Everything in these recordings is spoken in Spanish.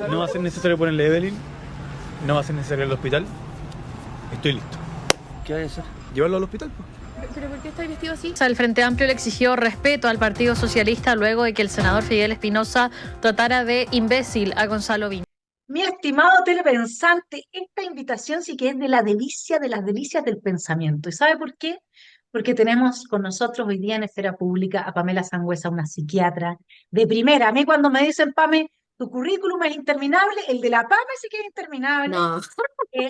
No va a ser necesario ponerle Evelyn, no va a ser necesario el hospital. Estoy listo. ¿Qué hay que hacer? Llevarlo al hospital, pues. ¿Pero por qué está vestido así? El Frente Amplio le exigió respeto al Partido Socialista luego de que el senador Fidel Espinosa tratara de imbécil a Gonzalo Vinci. Mi estimado telepensante, esta invitación sí que es de la delicia de las delicias del pensamiento. ¿Y sabe por qué? Porque tenemos con nosotros hoy día en Esfera Pública a Pamela Sangüesa, una psiquiatra de primera. A mí cuando me dicen, Pame, tu currículum es interminable, el de la Pame sí que es interminable. No,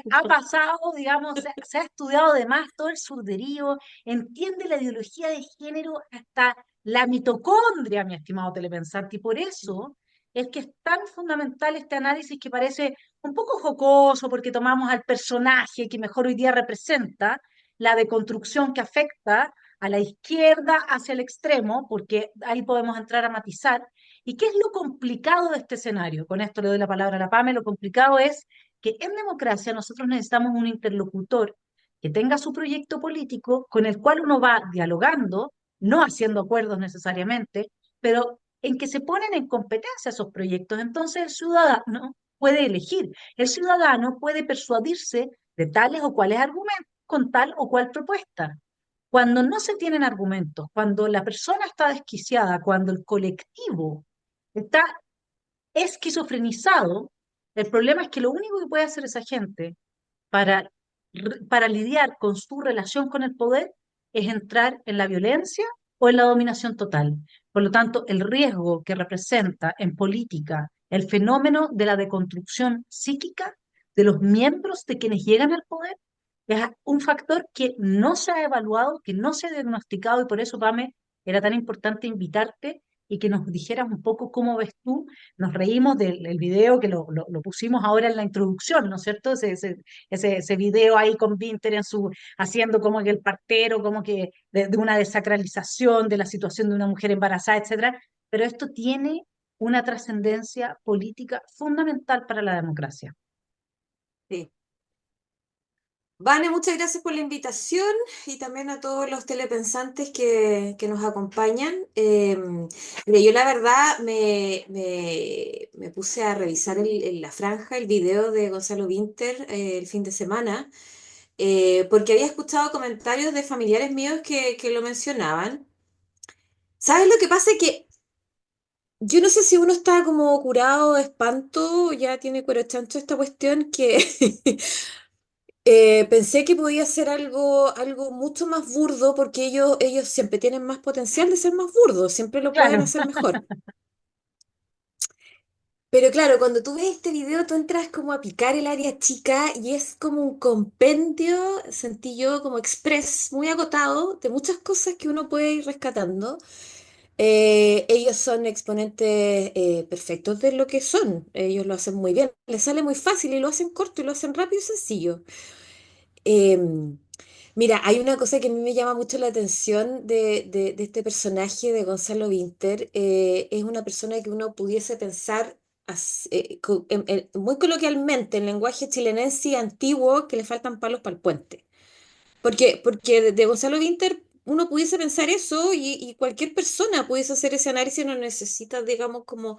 Ha pasado, digamos, se ha estudiado además todo el surderío, entiende la ideología de género hasta la mitocondria, mi estimado telepensante, y por eso es que es tan fundamental este análisis que parece un poco jocoso, porque tomamos al personaje que mejor hoy día representa la deconstrucción que afecta a la izquierda hacia el extremo, porque ahí podemos entrar a matizar. ¿Y qué es lo complicado de este escenario? Con esto le doy la palabra a la PAME. Lo complicado es que en democracia nosotros necesitamos un interlocutor que tenga su proyecto político con el cual uno va dialogando, no haciendo acuerdos necesariamente, pero en que se ponen en competencia esos proyectos. Entonces el ciudadano puede elegir, el ciudadano puede persuadirse de tales o cuales argumentos con tal o cual propuesta. Cuando no se tienen argumentos, cuando la persona está desquiciada, cuando el colectivo está esquizofrenizado, el problema es que lo único que puede hacer esa gente para, para lidiar con su relación con el poder es entrar en la violencia o en la dominación total. Por lo tanto, el riesgo que representa en política el fenómeno de la deconstrucción psíquica de los miembros de quienes llegan al poder es un factor que no se ha evaluado, que no se ha diagnosticado, y por eso, Pame, era tan importante invitarte y que nos dijeras un poco cómo ves tú. Nos reímos del video que lo pusimos ahora en la introducción, ¿no es cierto? Ese video ahí con Vinter en su, haciendo como que el partero, como que de una desacralización de la situación de una mujer embarazada, etcétera. Pero esto tiene una trascendencia política fundamental para la democracia. sí. Vane, muchas gracias por la invitación y también a todos los telepensantes que nos acompañan. Mire, yo la verdad me puse a revisar en la franja el video de Gonzalo Vinter el fin de semana, porque había escuchado comentarios de familiares míos que lo mencionaban. ¿Sabes lo que pasa? Que yo no sé si uno está como curado de espanto, ya tiene cuero chancho esta cuestión que pensé que podía ser algo mucho más burdo porque ellos siempre tienen más potencial de ser más burdos, siempre lo pueden Claro, hacer mejor. Pero claro, cuando tú ves este video, tú entras como a picar el área chica y es como un compendio, sentí yo como express, muy agotado, de muchas cosas que uno puede ir rescatando. Ellos son exponentes perfectos de lo que son, ellos lo hacen muy bien, les sale muy fácil y lo hacen corto y lo hacen rápido y sencillo. Em, Mira, hay una cosa que a mí me llama mucho la atención de este personaje de Gonzalo Vinter. Es una persona que uno pudiese pensar muy coloquialmente, en lenguaje chilenense y antiguo, que le faltan palos para el puente. Porque de Gonzalo Vinter uno pudiese pensar eso y cualquier persona pudiese hacer ese análisis, no necesitas, digamos, como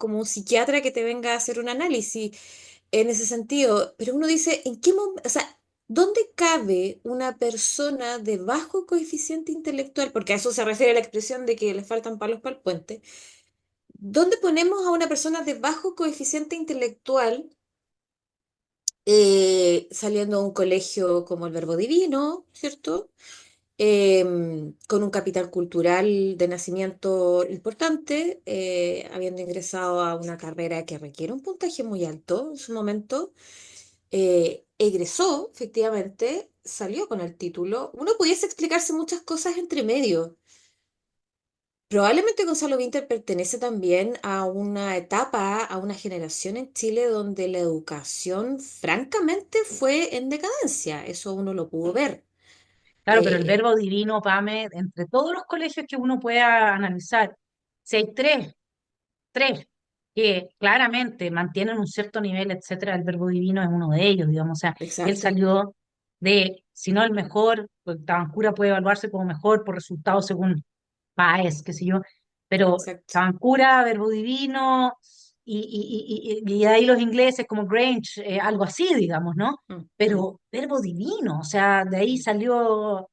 un psiquiatra que te venga a hacer un análisis en ese sentido, pero uno dice, ¿en qué momento, o sea, dónde cabe una persona de bajo coeficiente intelectual? Porque a eso se refiere la expresión de que le faltan palos para el puente. ¿Dónde ponemos a una persona de bajo coeficiente intelectual saliendo de un colegio como el Verbo Divino, ¿cierto? con un capital cultural de nacimiento importante, habiendo ingresado a una carrera que requiere un puntaje muy alto en su momento. Egresó, efectivamente, salió con el título. Uno pudiese explicarse muchas cosas entre medio. Probablemente Gonzalo Vinter pertenece también a una etapa, a una generación en Chile donde la educación, francamente, fue en decadencia. Eso uno lo pudo ver. Claro, pero el Eh, verbo divino, Pame, entre todos los colegios que uno pueda analizar, si hay tres que claramente mantienen un cierto nivel, etcétera, el verbo divino es uno de ellos, digamos. O sea, él exacto, salió de, si no el mejor, pues Tabancura puede evaluarse como mejor por resultados según Páez, qué sé yo, pero exacto. Tabancura, verbo divino, y de ahí los ingleses como Grange, algo así, digamos, ¿no? Mm, mm. Pero verbo divino, o sea, de ahí salió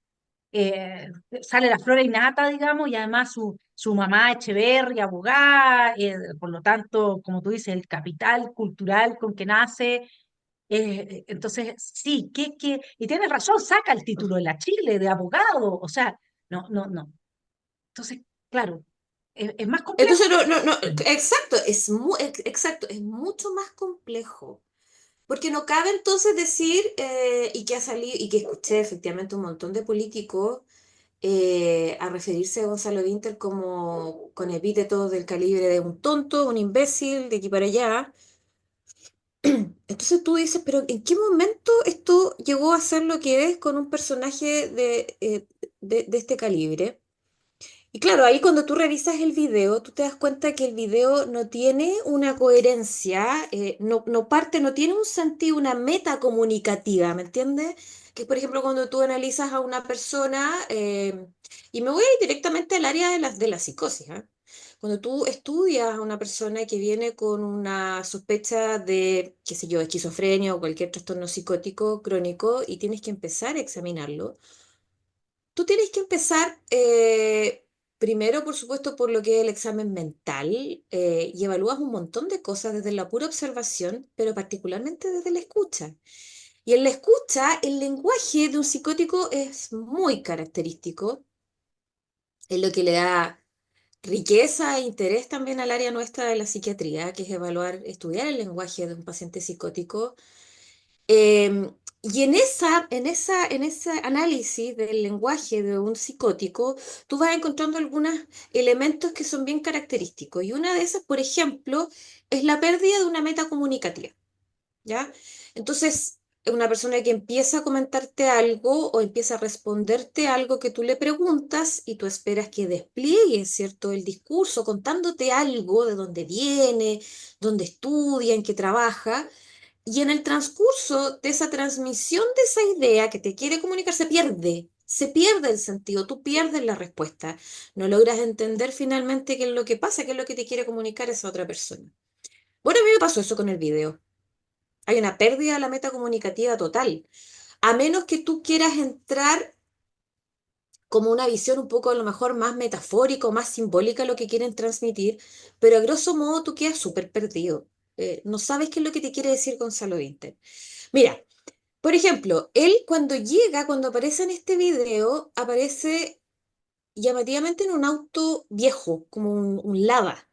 eh, sale la flora innata, digamos, y además su mamá Echeverri, abogada, por lo tanto, como tú dices, el capital cultural con que nace. Entonces, sí, y tienes razón, saca el título de la Chile, de abogado, o sea, no, no, no. Entonces, claro, es más complejo. Entonces, exacto, exacto, es mucho más complejo. Porque no cabe entonces decir, y que ha salido, y que escuché efectivamente un montón de políticos a referirse a Gonzalo Vinter como con epítetos del calibre de un tonto, un imbécil, de aquí para allá. Entonces tú dices, pero ¿en qué momento esto llegó a ser lo que es con un personaje de este calibre? Y claro, ahí cuando tú revisas el video, tú te das cuenta que el video no tiene una coherencia, no parte, no tiene un sentido, una meta comunicativa, ¿me entiendes? Que por ejemplo cuando tú analizas a una persona, y me voy a ir directamente al área de la psicosis, ¿ah? Cuando tú estudias a una persona que viene con una sospecha de, qué sé yo, esquizofrenia o cualquier trastorno psicótico crónico y tienes que empezar a examinarlo, tú tienes que empezar primero, por supuesto, por lo que es el examen mental, y evalúas un montón de cosas desde la pura observación, pero particularmente desde la escucha. Y en la escucha, el lenguaje de un psicótico es muy característico, es lo que le da riqueza e interés también al área nuestra de la psiquiatría, que es evaluar, estudiar el lenguaje de un paciente psicótico. Y en ese análisis del lenguaje de un psicótico, tú vas encontrando algunos elementos que son bien característicos. Y una de esas, por ejemplo, es la pérdida de una meta comunicativa, ¿ya? Entonces, una persona que empieza a comentarte algo o empieza a responderte algo que tú le preguntas y tú esperas que despliegue, ¿cierto?, el discurso contándote algo de dónde viene, dónde estudia, en qué trabaja. Y en el transcurso de esa transmisión de esa idea que te quiere comunicar, se pierde el sentido, tú pierdes la respuesta, no logras entender finalmente qué es lo que pasa, qué es lo que te quiere comunicar esa otra persona. Bueno, a mí me pasó eso con el video. Hay una pérdida de la meta comunicativa total, a menos que tú quieras entrar como una visión un poco a lo mejor más metafórica o más simbólica lo que quieren transmitir, pero a grosso modo tú quedas súper perdido. No sabes qué es lo que te quiere decir Gonzalo Vinter. Mira, por ejemplo, él cuando llega, cuando aparece en este video, aparece llamativamente en un auto viejo, como un Lada,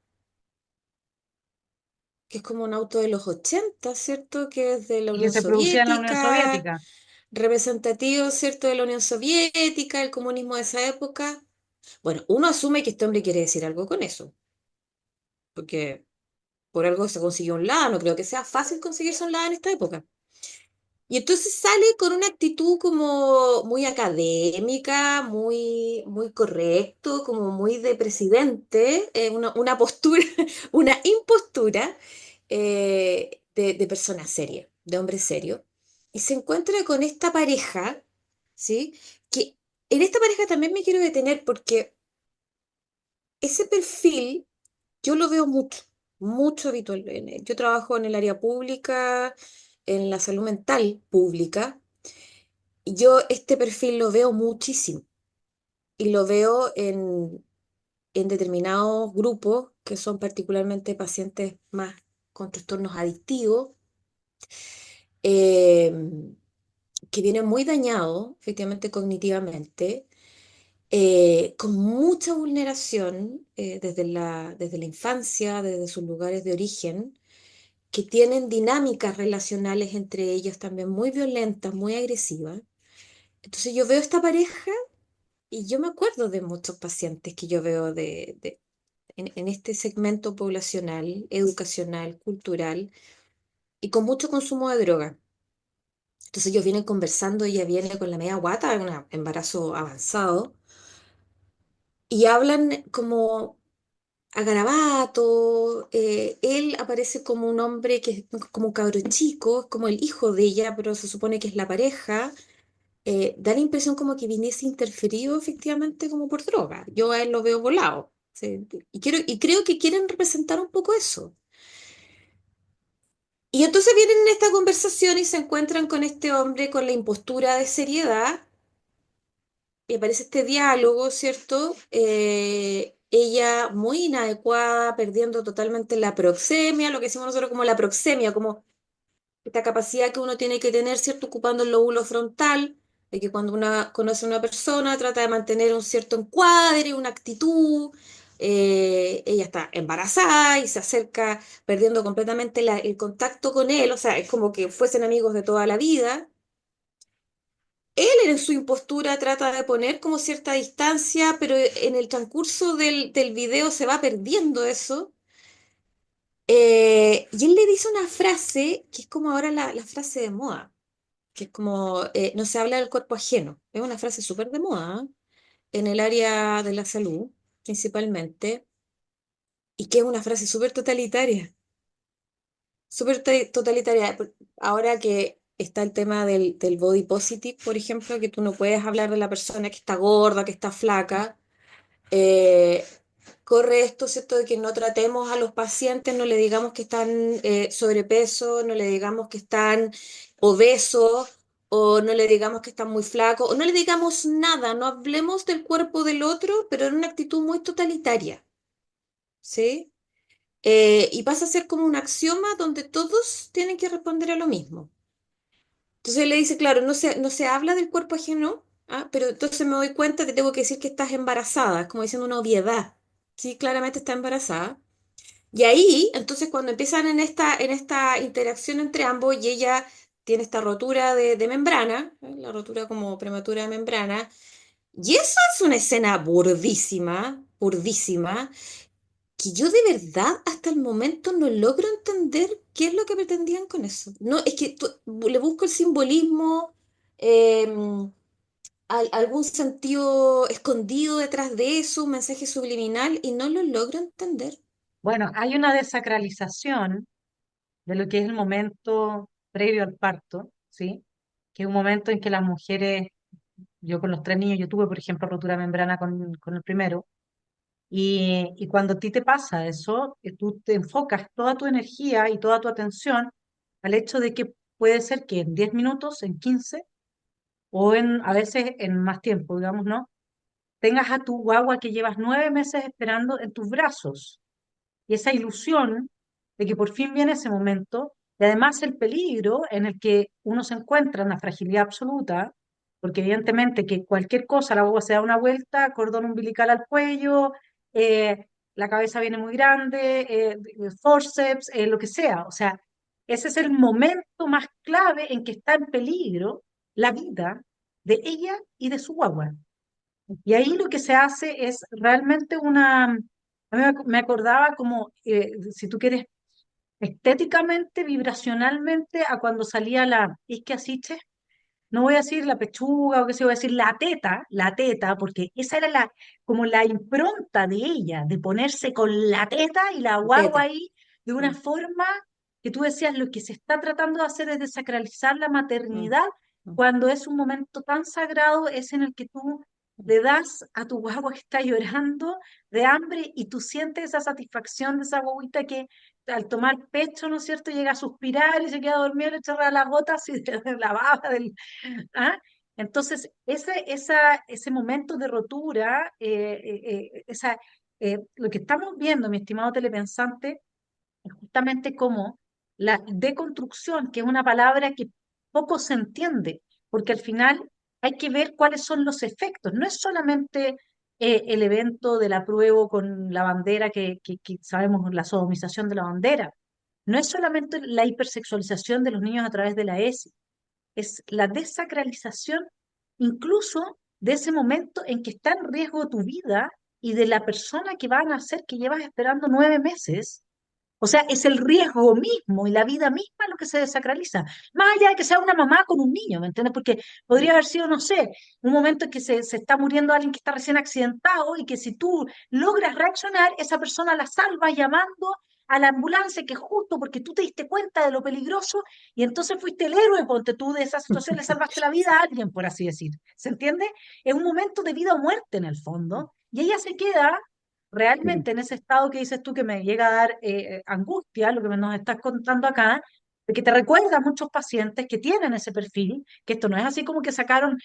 que es como un auto de los 80, ¿cierto? Que es de la Y que Unión se producía en la Unión Soviética, Soviética. representativo, ¿cierto? De la Unión Soviética, el comunismo de esa época. Bueno, uno asume que este hombre quiere decir algo con eso, porque por algo se consiguió un Lada, no creo que sea fácil conseguirse un Lada en esta época. Y entonces sale con una actitud como muy académica, muy correcto, como muy de presidente, una postura, una impostura de persona seria, de hombre serio. Y se encuentra con esta pareja, ¿sí? Que en esta pareja también me quiero detener porque ese perfil yo lo veo mucho, mucho habitual. Yo trabajo en el área pública, en la salud mental pública. Yo este perfil lo veo muchísimo y lo veo en determinados grupos que son particularmente pacientes más con trastornos adictivos, eh, que vienen muy dañados, efectivamente, cognitivamente. con mucha vulneración desde la infancia, desde sus lugares de origen, que tienen dinámicas relacionales entre ellos también muy violentas, muy agresivas. Entonces yo veo esta pareja y yo me acuerdo de muchos pacientes que yo veo en este segmento poblacional, educacional, cultural y con mucho consumo de droga. Entonces ellos vienen conversando, ella viene con la media guata, un embarazo avanzado, y hablan como a garabato. Él aparece como un hombre que es como un cabro chico, es como el hijo de ella, pero se supone que es la pareja. Da la impresión como que viniese interferido efectivamente como por droga. Yo a él lo veo volado. Sí, y creo que quieren representar un poco eso. Y entonces vienen en esta conversación y se encuentran con este hombre con la impostura de seriedad y aparece este diálogo, ¿cierto? Ella muy inadecuada, perdiendo totalmente la proxemia, lo que decimos nosotros como la proxemia, como esta capacidad que uno tiene que tener, ¿cierto? Ocupando el lóbulo frontal, de que cuando uno conoce a una persona trata de mantener un cierto encuadre, una actitud. Ella está embarazada y se acerca perdiendo completamente el contacto con él, o sea, es como que fuesen amigos de toda la vida. Él en su impostura trata de poner como cierta distancia, pero en el transcurso del video se va perdiendo eso. Y él le dice una frase que es como ahora la frase de moda, que es como, no se habla del cuerpo ajeno. Es una frase súper de moda, ¿eh? En el área de la salud, principalmente, y que es una frase súper totalitaria. Súper totalitaria. Ahora que está el tema del body positive, por ejemplo, que tú no puedes hablar de la persona que está gorda, que está flaca, eh, corre esto, ¿cierto? De que no tratemos a los pacientes, no le digamos que están sobrepeso, no le digamos que están obesos, o no le digamos que están muy flacos, o no le digamos nada, no hablemos del cuerpo del otro, pero en una actitud muy totalitaria, ¿sí? Y pasa a ser como un axioma donde todos tienen que responder a lo mismo. Entonces él le dice, claro, no se habla del cuerpo ajeno, ¿ah? Pero entonces me doy cuenta que tengo que decir que estás embarazada, es como diciendo una obviedad. Sí, claramente está embarazada. Y ahí, entonces, cuando empiezan en esta interacción entre ambos y ella tiene esta rotura de membrana, la rotura como prematura de membrana, y eso es una escena burdísima, burdísima, que yo de verdad hasta el momento no logro entender qué es lo que pretendían con eso. No, es que le busco el simbolismo, algún sentido escondido detrás de eso, un mensaje subliminal, y no lo logro entender. Bueno, hay una desacralización de lo que es el momento previo al parto, ¿sí? Que es un momento en que las mujeres, yo con los 3 niños, yo tuve, por ejemplo, rotura de membrana con el primero, y cuando a ti te pasa eso, tú te enfocas toda tu energía y toda tu atención al hecho de que puede ser que en 10 minutos, en 15, o a veces en más tiempo, digamos, ¿no? Tengas a tu guagua que llevas 9 meses esperando en tus brazos. Y esa ilusión de que por fin viene ese momento, y además el peligro en el que uno se encuentra en la fragilidad absoluta, porque evidentemente que cualquier cosa, la guagua se da una vuelta, cordón umbilical al cuello, eh, la cabeza viene muy grande, forceps, lo que sea. O sea, ese es el momento más clave en que está en peligro la vida de ella y de su guagua. Y ahí lo que se hace es realmente a mí me acordaba como, si tú quieres, estéticamente, vibracionalmente, a cuando salía la isquia Asiche, no voy a decir la pechuga o qué sé, voy a decir la teta, porque esa era como la impronta de ella, de ponerse con la teta y la guagua Teta. ahí de una Mm, forma que tú decías, lo que se está tratando de hacer es desacralizar la mm, maternidad mm, cuando es un momento tan sagrado, es en el que tú mm. le das a tu guagua que está llorando de hambre y tú sientes esa satisfacción de esa guaguita que al tomar pecho, ¿no es cierto?, llega a suspirar y se queda dormido, le chorrea las gotas y de la baba ¿ah? Entonces, ese momento de rotura, lo que estamos viendo, mi estimado telepensante, es justamente como la deconstrucción, que es una palabra que poco se entiende, porque al final hay que ver cuáles son los efectos. No es solamente el evento del apruebo con la bandera, que sabemos la sodomización de la bandera. No es solamente la hipersexualización de los niños a través de la ESI, es la desacralización incluso de ese momento en que está en riesgo tu vida y de la persona que va a nacer, que llevas esperando 9 meses. O sea, es el riesgo mismo y la vida misma lo que se desacraliza. Más allá de que sea una mamá con un niño, ¿me entiendes? Porque podría haber sido, no sé, un momento en que se está muriendo alguien que está recién accidentado y que si tú logras reaccionar, esa persona la salva llamando a la ambulancia, que justo porque tú te diste cuenta de lo peligroso y entonces fuiste el héroe, ponte tú de esa situación, le salvaste la vida a alguien, por así decir. ¿Se entiende? Es un momento de vida o muerte en el fondo. Y ella se queda realmente en ese estado que dices tú que me llega a dar angustia, lo que nos estás contando acá, de que te recuerda a muchos pacientes que tienen ese perfil, que esto no es así como que sacaron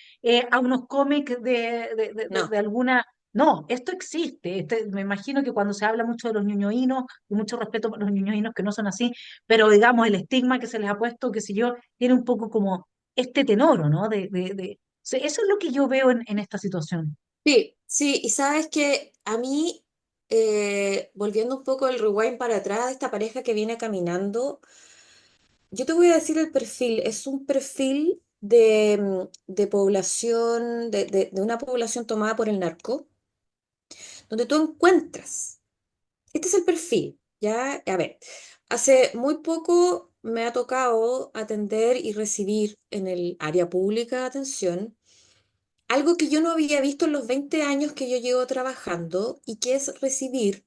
a unos cómics No, de alguna... No, esto existe. Me imagino que cuando se habla mucho de los ñoñoínos, y mucho respeto por los ñoñoínos que no son así, pero digamos el estigma que se les ha puesto, qué sé yo, tiene un poco como este tenor, ¿o ¿no? O sea, eso es lo que yo veo en esta situación. sí, sí, y sabes que a mí, volviendo un poco el rewind para atrás de esta pareja que viene caminando, yo te voy a decir el perfil, es un perfil de población, de una población tomada por el narco, donde tú encuentras, este es el perfil, ¿ya? A ver, hace muy poco me ha tocado atender y recibir en el área pública de atención algo que yo no había visto en los 20 años que yo llevo trabajando y que es recibir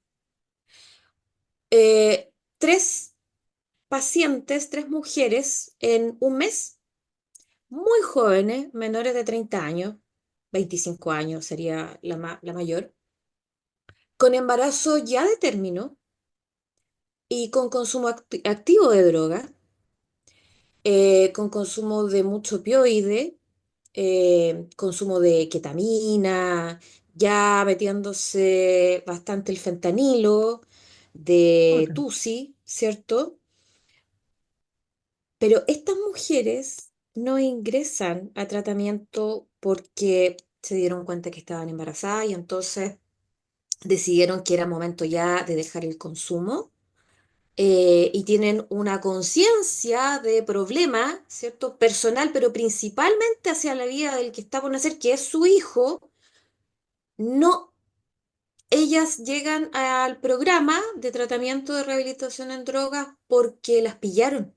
tres pacientes, tres mujeres en un mes, muy jóvenes, menores de 30 años, 25 años sería la mayor, con embarazo ya de término y con consumo activo de droga, con consumo de mucho opioide, consumo de ketamina, ya metiéndose bastante el fentanilo, de Puta. tusi, ¿cierto? Pero estas mujeres no ingresan a tratamiento porque se dieron cuenta que estaban embarazadas y entonces decidieron que era momento ya de dejar el consumo, y tienen una conciencia de problema, ¿cierto? Personal, pero principalmente hacia la vida del que está por nacer, que es su hijo. No, ellas llegan al programa de tratamiento de rehabilitación en drogas porque las pillaron,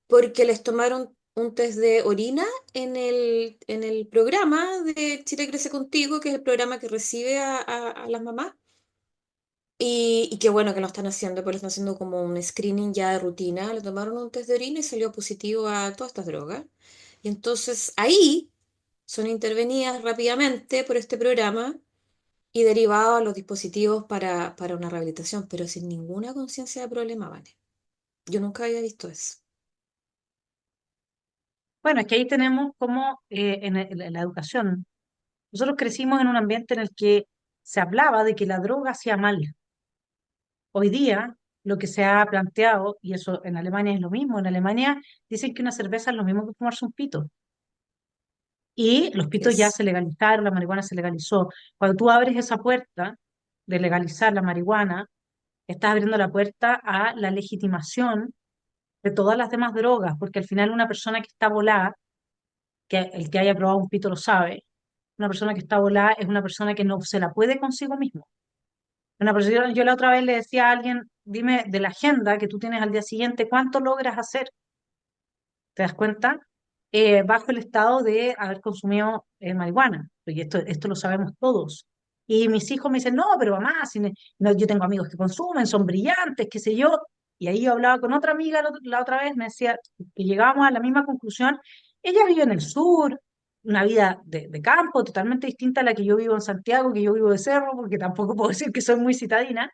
porque les tomaron un test de orina en el programa de Chile Crece Contigo, que es el programa que recibe a las mamás. Y qué bueno que lo están haciendo, pero lo están haciendo como un screening ya de rutina. Le tomaron un test de orina y salió positivo a todas estas drogas. Y entonces ahí son intervenidas rápidamente por este programa y derivados a los dispositivos para una rehabilitación, pero sin ninguna conciencia de problema, ¿vale? Yo nunca había visto eso. Bueno, es que ahí tenemos como en la educación. Nosotros crecimos en un ambiente en el que se hablaba de que la droga hacía mal. Hoy día, lo que se ha planteado, y eso en Alemania es lo mismo, en Alemania dicen que una cerveza es lo mismo que fumarse un pito. Y los pitos ya Es, se legalizaron, la marihuana se legalizó. Cuando tú abres esa puerta de legalizar la marihuana, estás abriendo la puerta a la legitimación de todas las demás drogas, porque al final una persona que está volada, que el que haya probado un pito lo sabe, una persona que está volada es una persona que no se la puede consigo mismo. Una persona, yo la otra vez le decía a alguien, dime de la agenda que tú tienes al día siguiente, ¿cuánto logras hacer? ¿Te das cuenta? Bajo el estado de haber consumido marihuana. Y esto lo sabemos todos. Y mis hijos me dicen, no, pero mamá, si no, yo tengo amigos que consumen, son brillantes, qué sé yo. Y ahí yo hablaba con otra amiga la otra vez, me decía que llegábamos a la misma conclusión. Ella vive en el sur, una vida de campo totalmente distinta a la que yo vivo en Santiago, que yo vivo de cerro, porque tampoco puedo decir que soy muy citadina,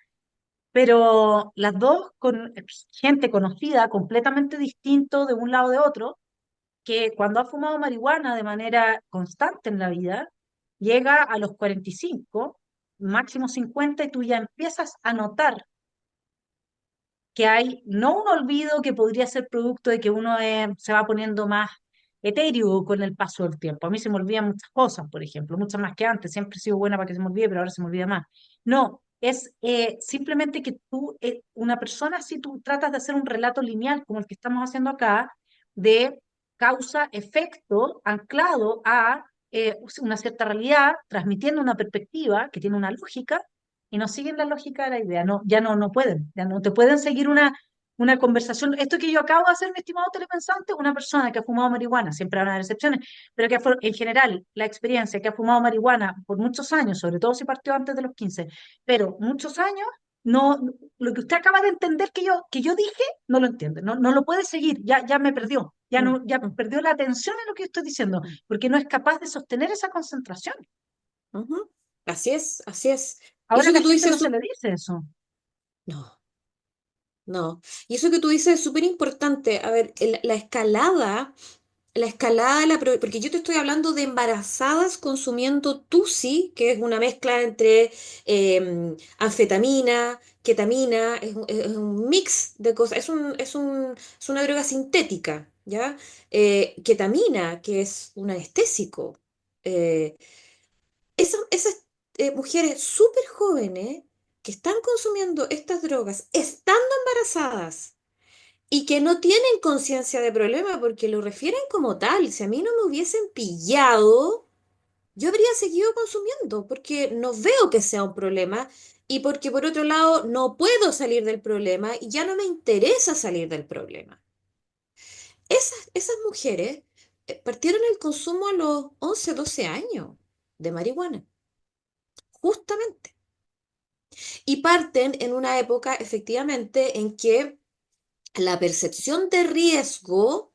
pero las dos con gente conocida, completamente distinto de un lado de otro, que cuando ha fumado marihuana de manera constante en la vida, llega a los 45, máximo 50, y tú ya empiezas a notar que hay no un olvido que podría ser producto de que uno se va poniendo más etéreo con el paso del tiempo. A mí se me olvidan muchas cosas, por ejemplo, muchas más que antes. Siempre he sido buena para que se me olvide, pero ahora se me olvida más. No, es simplemente que tú, una persona, si tú tratas de hacer un relato lineal como el que estamos haciendo acá, de causa-efecto anclado a una cierta realidad, transmitiendo una perspectiva que tiene una lógica, y no siguen la lógica de la idea. No, ya no pueden, ya no te pueden seguir una conversación. Esto que yo acabo de hacer, mi estimado telepensante, una persona que ha fumado marihuana, siempre van a haber excepciones, pero que en general la experiencia que ha fumado marihuana por muchos años, sobre todo si partió antes de los 15, pero muchos años, no, lo que usted acaba de entender que yo dije, no lo entiende, no lo puede seguir, ya me perdió, Mm, ya mm, perdió la atención en lo que yo estoy diciendo, mm. porque no es capaz de sostener esa concentración. Ujú. Así es, así es. Y Ahora eso a que la tú gente dices no es se le dice eso. no, no. Y eso que tú dices es súper importante. A ver, la escalada, porque yo te estoy hablando de embarazadas consumiendo Tusi, que es una mezcla entre anfetamina, ketamina, es un mix de cosas, es una droga sintética, ¿ya? Ketamina, que es un anestésico. Eh, esas mujeres súper jóvenes que están consumiendo estas drogas, estando embarazadas, y que no tienen conciencia de problema porque lo refieren como tal. Si a mí no me hubiesen pillado, yo habría seguido consumiendo porque no veo que sea un problema y porque por otro lado no puedo salir del problema y ya no me interesa salir del problema. Esas mujeres partieron el consumo a los 11 12 años de marihuana, justamente. Y parten en una época efectivamente en que la percepción de riesgo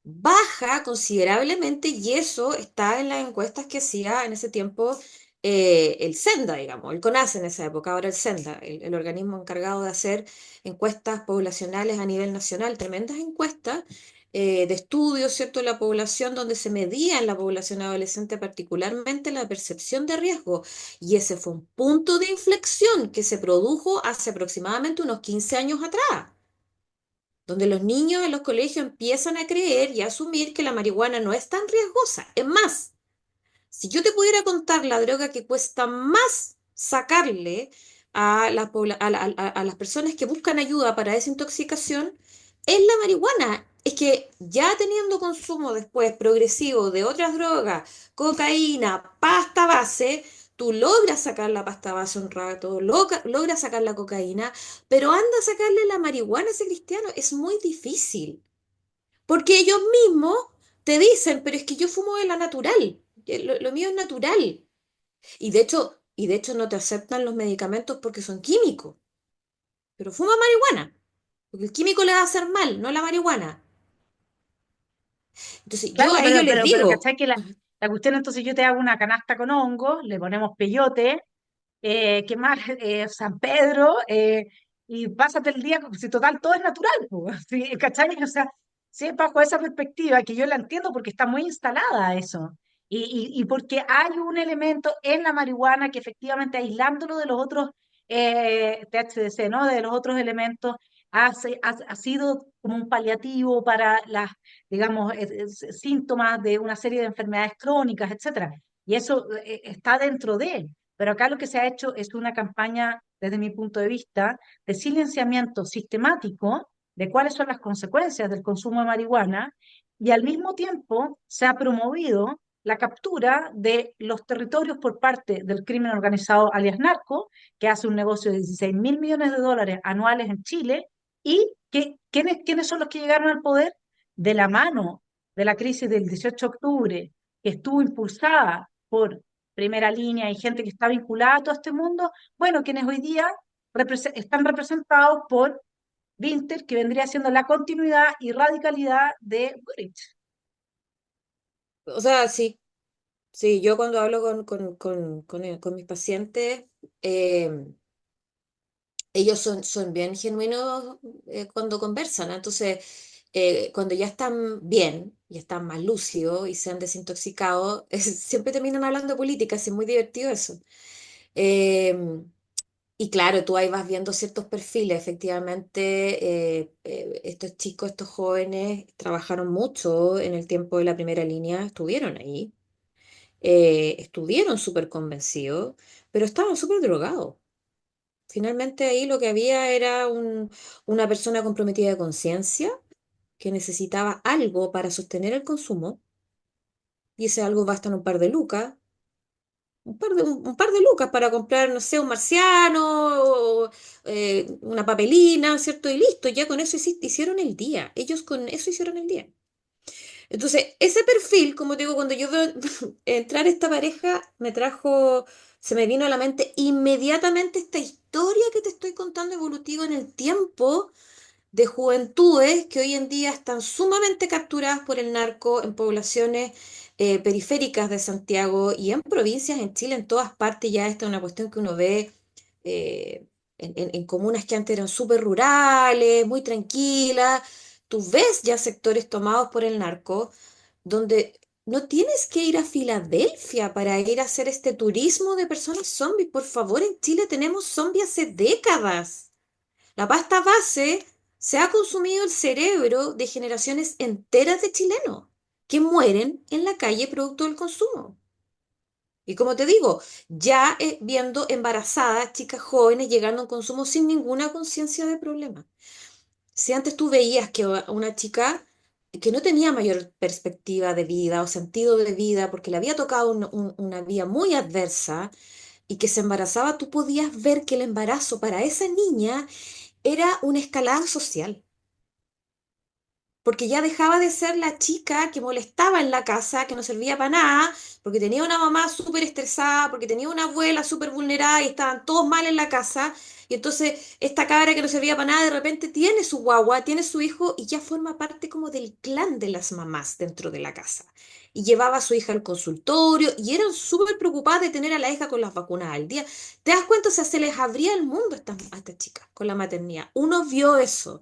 baja considerablemente y eso está en las encuestas que hacía en ese tiempo el Senda, digamos, el CONASE en esa época, ahora el Senda, el organismo encargado de hacer encuestas poblacionales a nivel nacional, tremendas encuestas de estudios, ¿cierto?, de la población donde se medía en la población adolescente particularmente la percepción de riesgo. Y ese fue un punto de inflexión que se produjo hace aproximadamente unos 15 años atrás donde los niños en los colegios empiezan a creer y a asumir que la marihuana no es tan riesgosa. Es más, si yo te pudiera contar la droga que cuesta más sacarle a las personas que buscan ayuda para desintoxicación, es la marihuana. Es que ya teniendo consumo después progresivo de otras drogas, cocaína, pasta base, tú logras sacar la pasta base un rato, logras sacar la cocaína, pero anda a sacarle la marihuana a ese cristiano, es muy difícil. Porque ellos mismos te dicen, pero es que yo fumo de la natural, lo mío es natural. Y de hecho no te aceptan los medicamentos porque son químicos, pero fuma marihuana, porque el químico le va a hacer mal, no la marihuana. Entonces yo Claro, a ellos les pero digo, ¿cachai? Que la cuestión, entonces yo te hago una canasta con hongos, le ponemos peyote, ¿qué más? San Pedro, y pásate el día, como si total todo es natural, pues, ¿sí? ¿Cachai? O sea, sí, bajo esa perspectiva, que yo la entiendo porque está muy instalada eso, y porque hay un elemento en la marihuana que efectivamente aislándolo de los otros THC, ¿no? De los otros elementos, ha sido como un paliativo para las, digamos, síntomas de una serie de enfermedades crónicas, etcétera. Y eso está dentro de él. Pero acá lo que se ha hecho es una campaña, desde mi punto de vista, de silenciamiento sistemático de cuáles son las consecuencias del consumo de marihuana y al mismo tiempo se ha promovido la captura de los territorios por parte del crimen organizado alias narco, que hace un negocio de 16.000 millones de dólares anuales en Chile, y ¿quiénes son los que llegaron al poder? De la mano de la crisis del 18 de octubre, que estuvo impulsada por primera línea y gente que está vinculada a todo este mundo, bueno, quienes hoy día están representados por Winter, que vendría siendo la continuidad y radicalidad de Boric. o sea, sí, sí, yo cuando hablo con mis pacientes, eh, ellos son bien genuinos cuando conversan, ¿no? Entonces, cuando ya están bien y están más lúcidos y se han desintoxicado, siempre terminan hablando de política, es muy divertido eso. Eh, Y claro, tú ahí vas viendo ciertos perfiles. Efectivamente, estos chicos, estos jóvenes trabajaron mucho en el tiempo de la primera línea, estuvieron ahí, estuvieron súper convencidos, pero estaban súper drogados. Finalmente ahí lo que había era una persona comprometida de conciencia que necesitaba algo para sostener el consumo, y ese algo basta en un par de lucas, un par de lucas para comprar, no sé, un marciano, o, una papelina, ¿cierto? Y listo, ya con eso hicieron el día. Ellos con eso hicieron el día. Entonces, ese perfil, como te digo, cuando yo veo entrar esta pareja, se me vino a la mente inmediatamente esta historia que te estoy contando evolutiva en el tiempo de juventudes que hoy en día están sumamente capturadas por el narco en poblaciones periféricas de Santiago y en provincias en Chile, en todas partes. Ya esta es una cuestión que uno ve eh, en comunas que antes eran súper rurales, muy tranquilas. Tú ves ya sectores tomados por el narco, donde no tienes que ir a Filadelfia para ir a hacer este turismo de personas zombies. Por favor, en Chile tenemos zombies hace décadas. La pasta base se ha consumido el cerebro de generaciones enteras de chilenos que mueren en la calle producto del consumo. Y como te digo, ya viendo embarazadas, chicas jóvenes llegando a un consumo sin ninguna conciencia de problema. Si antes tú veías que una chica que no tenía mayor perspectiva de vida o sentido de vida porque le había tocado una vía muy adversa y que se embarazaba, tú podías ver que el embarazo para esa niña era una escalada social, porque ya dejaba de ser la chica que molestaba en la casa, que no servía para nada, porque tenía una mamá súper estresada, porque tenía una abuela súper vulnerada y estaban todos mal en la casa. Y entonces esta cabra que no servía para nada de repente tiene su guagua, tiene su hijo y ya forma parte como del clan de las mamás dentro de la casa. Y llevaba a su hija al consultorio y eran súper preocupadas de tener a la hija con las vacunas al día. ¿Te das cuenta? O sea, se les abría el mundo a estas chicas con la maternidad. Uno vio eso.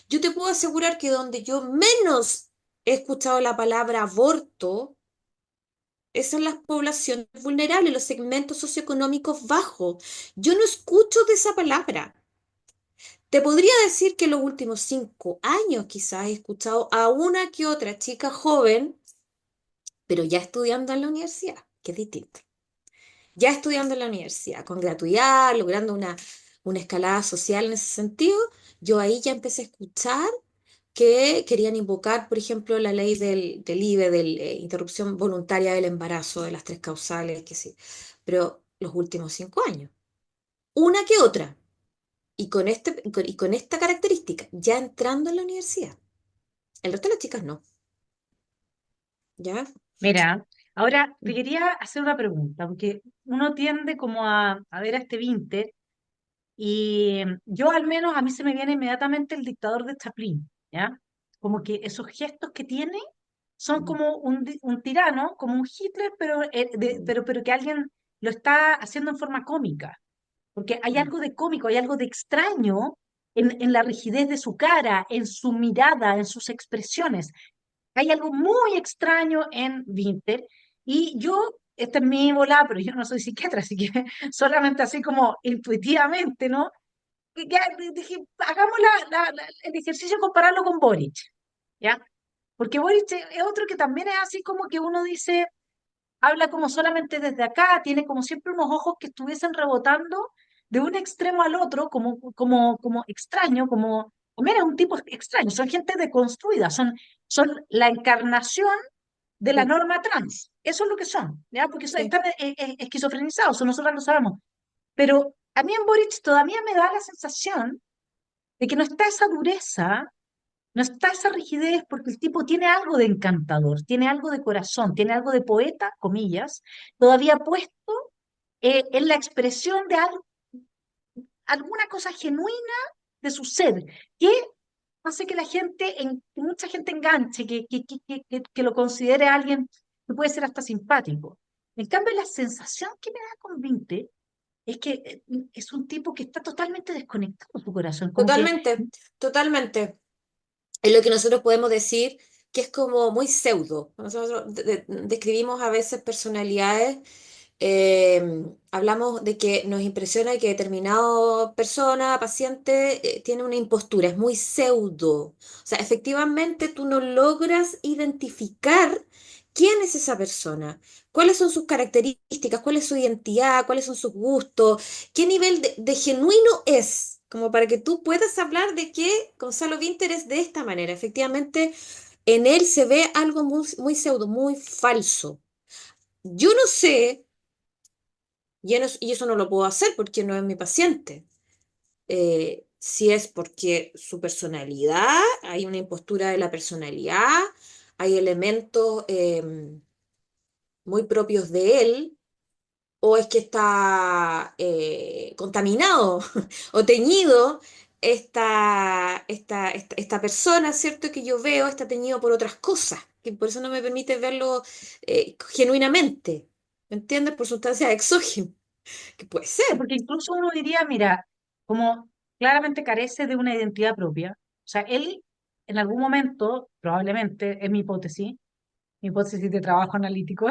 Yo te puedo asegurar que donde yo menos he escuchado la palabra aborto es en las poblaciones vulnerables, los segmentos socioeconómicos bajos. Yo no escucho de esa palabra. Te podría decir que en los últimos 5 años quizás he escuchado a una que otra chica joven, pero ya estudiando en la universidad, que es distinto. Ya estudiando en la universidad, con gratuidad, logrando una escalada social en ese sentido, yo ahí ya empecé a escuchar que querían invocar, por ejemplo, la ley del IVE, de interrupción voluntaria del embarazo, de las tres causales, que sí. Pero los últimos 5 años, una que otra, y con esta característica, ya entrando en la universidad. El resto de las chicas no, ¿ya? Mira, ahora te quería hacer una pregunta, porque uno tiende como a ver a este Vinter y yo al menos a mí se me viene inmediatamente el dictador de Chaplin, ¿ya? Como que esos gestos que tiene son como un tirano, como un Hitler, pero, pero que alguien lo está haciendo en forma cómica, porque hay algo de cómico, hay algo de extraño en la rigidez de su cara, en su mirada, en sus expresiones. Hay algo muy extraño en Vinter y yo, esta es mi bola, pero yo no soy psiquiatra, así que solamente así como intuitivamente, ¿no? Y ya dije, hagamos el ejercicio de compararlo con Boric, ¿ya? Porque Boric es otro que también es así como que uno dice, habla como solamente desde acá, tiene como siempre unos ojos que estuviesen rebotando de un extremo al otro, como extraño, como, mira, es un tipo extraño, son gente deconstruida, son la encarnación de la Sí, norma trans, eso es lo que son, ¿ya? Porque sí. están esquizofrenizados, o nosotros lo sabemos, pero a mí en Boric todavía me da la sensación de que no está esa dureza, no está esa rigidez, porque el tipo tiene algo de encantador, tiene algo de corazón, tiene algo de poeta, comillas, todavía puesto en la expresión de alguna cosa genuina de su ser, que hace que que mucha gente enganche, que lo considere alguien que puede ser hasta simpático. En cambio, la sensación que me da con Vinte es que es un tipo que está totalmente desconectado de su corazón, como que Totalmente, totalmente. Es lo que nosotros podemos decir que es como muy pseudo. Nosotros describimos a veces personalidades Hablamos de que nos impresiona que determinada persona, paciente, tiene una impostura, es muy pseudo. O sea, efectivamente tú no logras identificar quién es esa persona, cuáles son sus características, cuál es su identidad, cuáles son sus gustos, qué nivel de genuino es, como para que tú puedas hablar de que Gonzalo Vinter es de esta manera. Efectivamente, en él se ve algo muy, muy pseudo, muy falso. Yo no sé. Y eso no lo puedo hacer porque no es mi paciente. Si es porque su personalidad, hay una impostura de la personalidad, hay elementos muy propios de él, o es que está contaminado o teñido esta persona, ¿cierto? Que yo veo está teñido por otras cosas, que por eso no me permite verlo genuinamente, ¿me entiendes? Por sustancias exógenas, que puede ser. Porque incluso uno diría, mira, como claramente carece de una identidad propia, o sea, él en algún momento, probablemente, es mi hipótesis de trabajo analítico,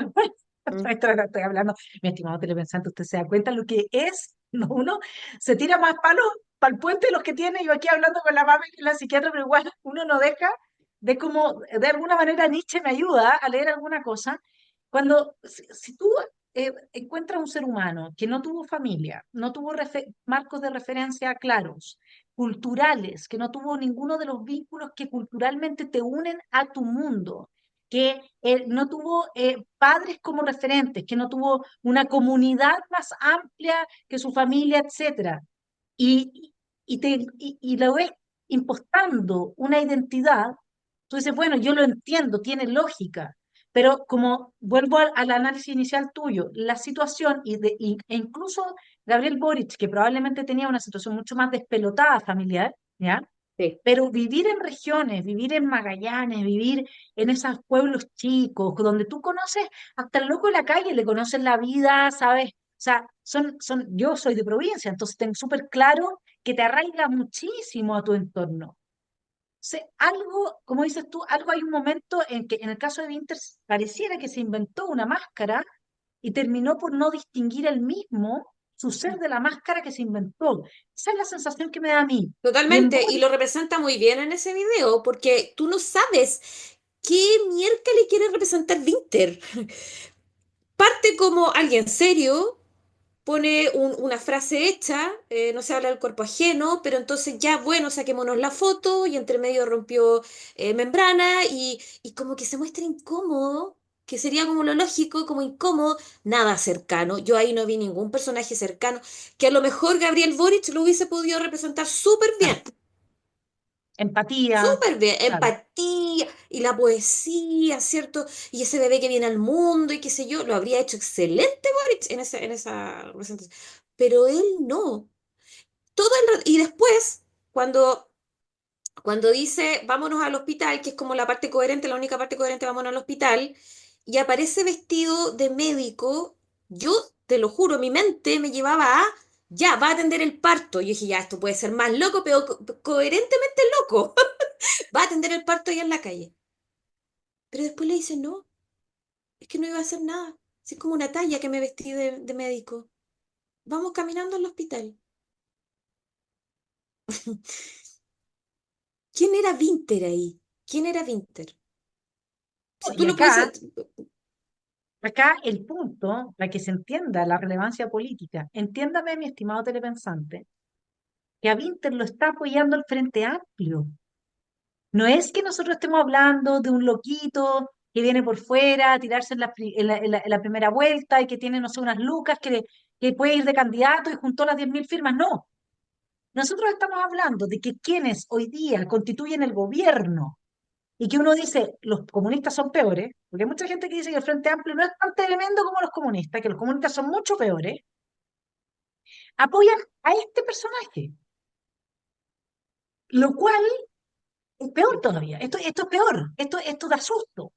Mm. estoy hablando, mi estimado telepensante, usted se da cuenta lo que es, ¿no? Uno se tira más palos para el puente de los que tiene, yo aquí hablando con la mamá y la psiquiatra, pero igual uno no deja de como, de alguna manera Nietzsche me ayuda a leer alguna cosa, cuando, si tú encuentras un ser humano que no tuvo familia, no tuvo marcos de referencia claros, culturales, que no tuvo ninguno de los vínculos que culturalmente te unen a tu mundo, que no tuvo padres como referentes, que no tuvo una comunidad más amplia que su familia, etcétera, y, y lo ves impostando una identidad, tú dices, bueno, yo lo entiendo, tiene lógica, pero como vuelvo al análisis inicial tuyo, la situación e incluso Gabriel Boric, que probablemente tenía una situación mucho más despelotada familiar, ¿ya? Sí. Pero vivir en regiones, vivir en Magallanes, vivir en esos pueblos chicos, donde tú conoces hasta el loco de la calle, le conoces la vida, ¿sabes? O sea, yo soy de provincia, entonces tengo súper claro que te arraiga muchísimo a tu entorno. Algo, como dices tú, algo hay un momento en que en el caso de Winter pareciera que se inventó una máscara y terminó por no distinguir él mismo su ser de la máscara que se inventó. Esa es la sensación que me da a mí. Y en Totalmente, y Boris, lo representa muy bien en ese video, porque tú no sabes qué mierda le quiere representar Winter. Parte como alguien serio, pone una frase hecha, no se habla del cuerpo ajeno, pero entonces ya, bueno, saquémonos la foto y entre medio rompió membrana y como que se muestra incómodo, que sería como lo lógico, como incómodo, nada cercano. Yo ahí no vi ningún personaje cercano, que a lo mejor Gabriel Boric lo hubiese podido representar súper claro, bien. empatía, Súper bien, claro. empatía y la poesía, ¿cierto? Y ese bebé que viene al mundo y qué sé yo, lo habría hecho excelente Boric en esa representación. Pero él no. Y después, cuando dice vámonos al hospital, que es como la parte coherente, la única parte coherente, vámonos al hospital, y aparece vestido de médico, yo te lo juro, mi mente me llevaba a, ya, va a atender el parto. Yo dije, ya, esto puede ser más loco, pero coherentemente loco. Va a atender el parto allá en la calle. Pero después le dice, no, es que no iba a hacer nada. Si es como una talla que me vestí de médico. Vamos caminando al hospital. ¿Quién era Winter ahí? ¿Quién era Winter? Si tú Y lo puedes... acá el punto, para que se entienda la relevancia política, entiéndame, mi estimado telepensante, que a Winter lo está apoyando el Frente Amplio. No es que nosotros estemos hablando de un loquito que viene por fuera a tirarse en la primera vuelta y que tiene, no sé, unas lucas que puede ir de candidato y juntó las 10.000 firmas. No, nosotros estamos hablando de que quienes hoy día constituyen el gobierno y que uno dice los comunistas son peores, porque hay mucha gente que dice que el Frente Amplio no es tan tremendo como los comunistas, que los comunistas son mucho peores, apoyan a este personaje, lo cual es peor todavía. Esto es peor, esto da susto.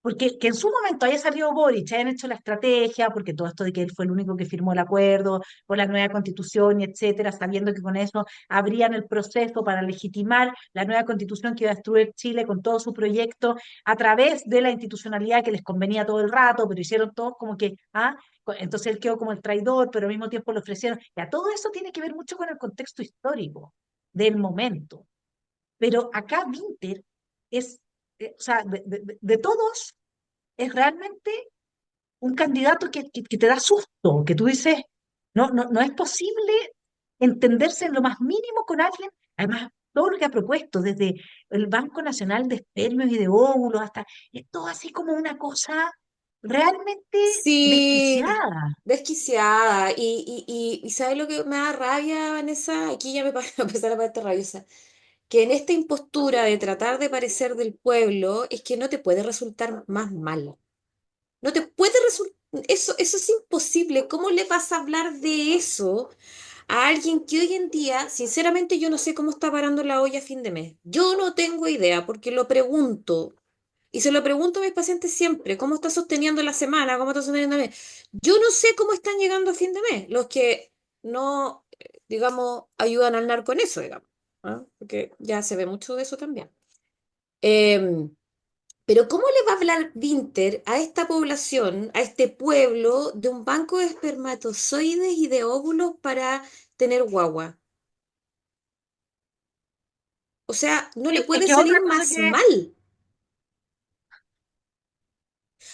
Porque que en su momento haya salido Boric, hayan hecho la estrategia, porque todo esto de que él fue el único que firmó el acuerdo por la nueva constitución y etcétera, sabiendo que con eso abrían el proceso para legitimar la nueva constitución que iba a destruir Chile con todo su proyecto a través de la institucionalidad que les convenía todo el rato, pero hicieron todo como que, entonces él quedó como el traidor, pero al mismo tiempo le ofrecieron. Ya, todo eso tiene que ver mucho con el contexto histórico del momento. Pero acá Winter es, o sea, de todos, es realmente un candidato que te da susto, que tú dices, no es posible entenderse en lo más mínimo con alguien. Además, todo lo que ha propuesto, desde el Banco Nacional de Espermios y de Óvulos hasta, es todo así como una cosa realmente Sí, desquiciada. desquiciada. Y ¿sabes lo que me da rabia, Vanessa? Aquí ya me va a empezar a ponerte rabiosa. Que en esta impostura de tratar de parecer del pueblo es que no te puede resultar más mal. No te puede resultar... Eso es imposible. ¿Cómo le vas a hablar de eso a alguien que hoy en día, sinceramente, yo no sé cómo está parando la olla a fin de mes? Yo no tengo idea porque lo pregunto. Y se lo pregunto a mis pacientes siempre, ¿cómo está sosteniendo la semana? ¿Cómo está sosteniendo el mes? Yo no sé cómo están llegando a fin de mes, los que no, digamos, ayudan al narco en eso, digamos, ¿ah? Porque ya se ve mucho de eso también. Em, pero ¿cómo le va a hablar Winter a esta población, a este pueblo, de un banco de espermatozoides y de óvulos para tener guagua? O sea, no le Es puede que es otra salir cosa más que, mal.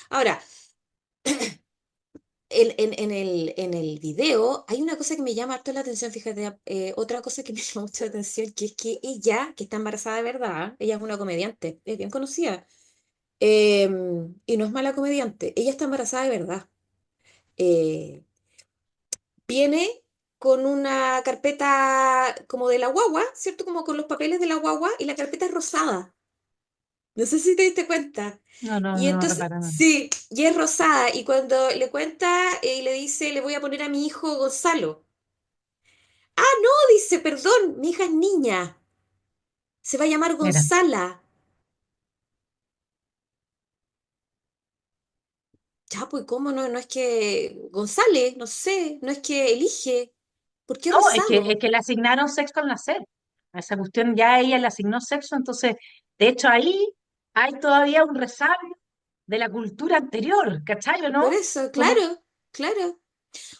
Ahora, en el video hay una cosa que me llama harto la atención, fíjate, otra cosa que me llama mucho la atención, que es que ella, que está embarazada de verdad, ella es una comediante, es bien conocida, eh, y no es mala comediante, ella está embarazada de verdad. Eh, Viene con una carpeta como de la guagua, ¿cierto? Como con los papeles de la guagua, y la carpeta es rosada. No sé si te diste cuenta. Y no entonces, repararon. sí, y es rosada. Y cuando le cuenta y le dice, le voy a poner a mi hijo Gonzalo. Ah, no, dice, perdón, mi hija es niña. Se va a llamar Mira, Gonzala. Ya, pues, ¿cómo no? No es que González, no sé, no es que elige. ¿Por qué no, es rosado? que le asignaron sexo al nacer. A esa cuestión ya ella le asignó sexo, entonces, de hecho, ahí hay todavía un resabio de la cultura anterior, ¿cachai o Por no? eso, Como, claro, claro.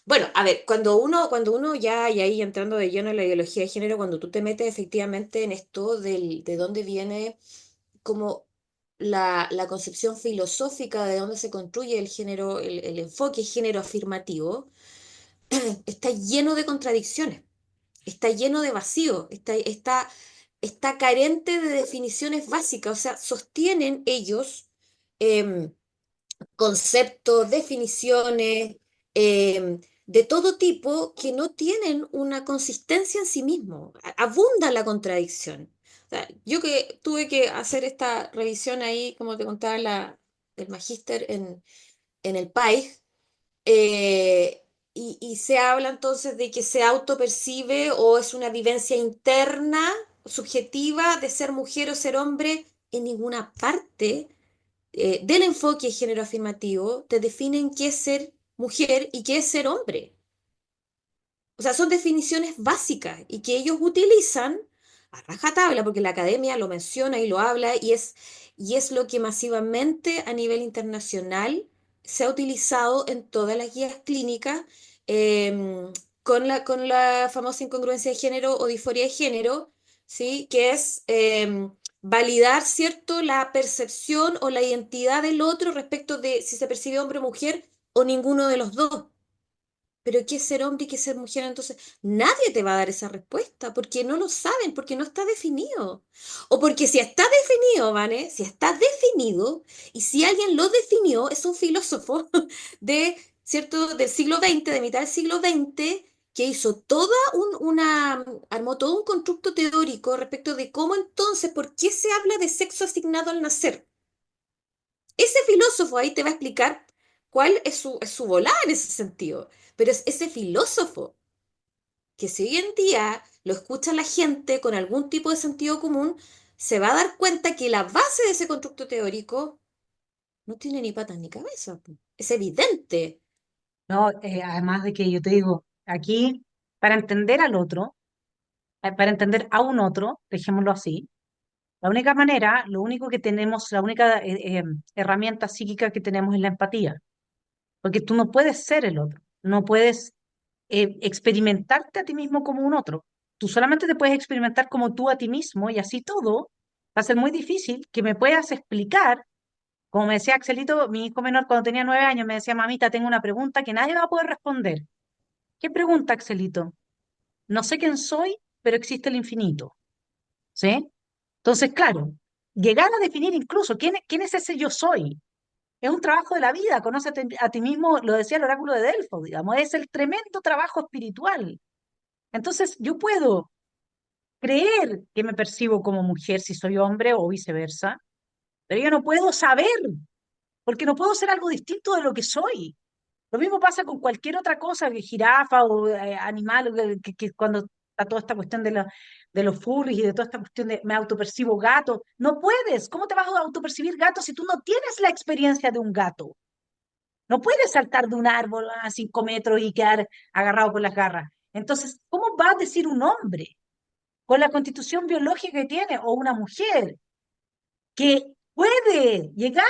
Bueno, a ver, cuando uno ya, y ahí entrando de lleno en la ideología de género, cuando tú te metes efectivamente en esto de dónde viene como la concepción filosófica de dónde se construye el género, el enfoque género afirmativo, está lleno de contradicciones, está lleno de vacío, está carente de definiciones básicas, o sea, sostienen ellos em, conceptos, definiciones de todo tipo que no tienen una consistencia en sí mismo. Abunda la contradicción. O sea, yo que tuve que hacer esta revisión ahí, como te contaba, del magíster en el país, y se habla entonces de que se autopercibe o es una vivencia interna, subjetiva, de ser mujer o ser hombre. En ninguna parte del enfoque de género afirmativo te definen qué es ser mujer y qué es ser hombre. O sea, son definiciones básicas y que ellos utilizan a rajatabla, porque la academia lo menciona y lo habla, y es lo que masivamente a nivel internacional se ha utilizado en todas las guías clínicas con la famosa incongruencia de género o disforia de género, ¿sí? Que es validar, ¿cierto?, la percepción o la identidad del otro respecto de si se percibe hombre o mujer o ninguno de los dos. Pero ¿qué es ser hombre y qué es ser mujer? Entonces, nadie te va a dar esa respuesta porque no lo saben, porque no está definido. O porque si está definido, ¿vale? Si está definido, y si alguien lo definió, es un filósofo ¿cierto? Del siglo XX, de mitad del siglo XX, que hizo armó todo un constructo teórico respecto de cómo entonces, por qué se habla de sexo asignado al nacer. Ese filósofo ahí te va a explicar cuál es su volada en ese sentido. Pero es ese filósofo que si hoy en día lo escucha la gente con algún tipo de sentido común, se va a dar cuenta que la base de ese constructo teórico no tiene ni patas ni cabeza, po. Es evidente. no, además de que yo te digo, aquí, para entender al otro, para entender a un otro, dejémoslo así, la única manera, lo único que tenemos, la única herramienta psíquica que tenemos es la empatía. porque tú no puedes ser el otro, no puedes experimentarte a ti mismo como un otro. Tú solamente te puedes experimentar como tú a ti mismo y así todo va a ser muy difícil que me puedas explicar, como me decía Axelito, mi hijo menor cuando tenía 9 años, me decía, mamita, tengo una pregunta que nadie va a poder responder. ¿Qué pregunta, Axelito? No sé quién soy, pero existe el infinito. ¿Sí? Entonces, claro, llegar a definir incluso quién es ese yo soy. Es un trabajo de la vida, conócete a ti mismo, lo decía el oráculo de Delfos, digamos, es el tremendo trabajo espiritual. Entonces, yo puedo creer que me percibo como mujer si soy hombre o viceversa, pero yo no puedo saber, porque no puedo ser algo distinto de lo que soy. Lo mismo pasa con cualquier otra cosa, que jirafa o animal, que cuando está toda esta cuestión de los furries y de toda esta cuestión de me autopercibo gato. No puedes. ¿Cómo te vas a autopercibir gato si tú no tienes la experiencia de un gato? No puedes saltar de un árbol a 5 metros y quedar agarrado con las garras. Entonces, ¿cómo va a decir un hombre con la constitución biológica que tiene o una mujer que puede llegar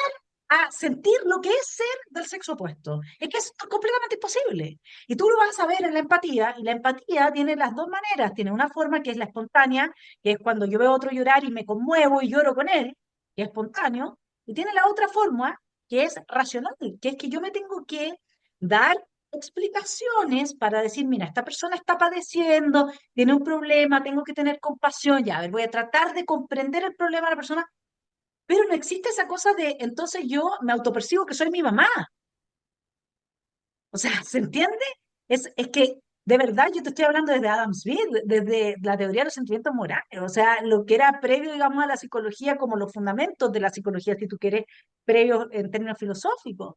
a sentir lo que es ser del sexo opuesto? Es que es completamente imposible. Y tú lo vas a ver en la empatía, y la empatía tiene las dos maneras. Tiene una forma que es la espontánea, que es cuando yo veo a otro llorar y me conmuevo y lloro con él, que es espontáneo, y tiene la otra forma, que es racional, que es que yo me tengo que dar explicaciones para decir, mira, esta persona está padeciendo, tiene un problema, tengo que tener compasión, ya, a ver, voy a tratar de comprender el problema de la persona, pero no existe esa cosa de, entonces yo me autopercibo que soy mi mamá. O sea, ¿se entiende? Es que, de verdad, yo te estoy hablando desde Adam Smith, desde la teoría de los sentimientos morales, o sea, lo que era previo, digamos, a la psicología, como los fundamentos de la psicología, si tú quieres, previo en términos filosóficos.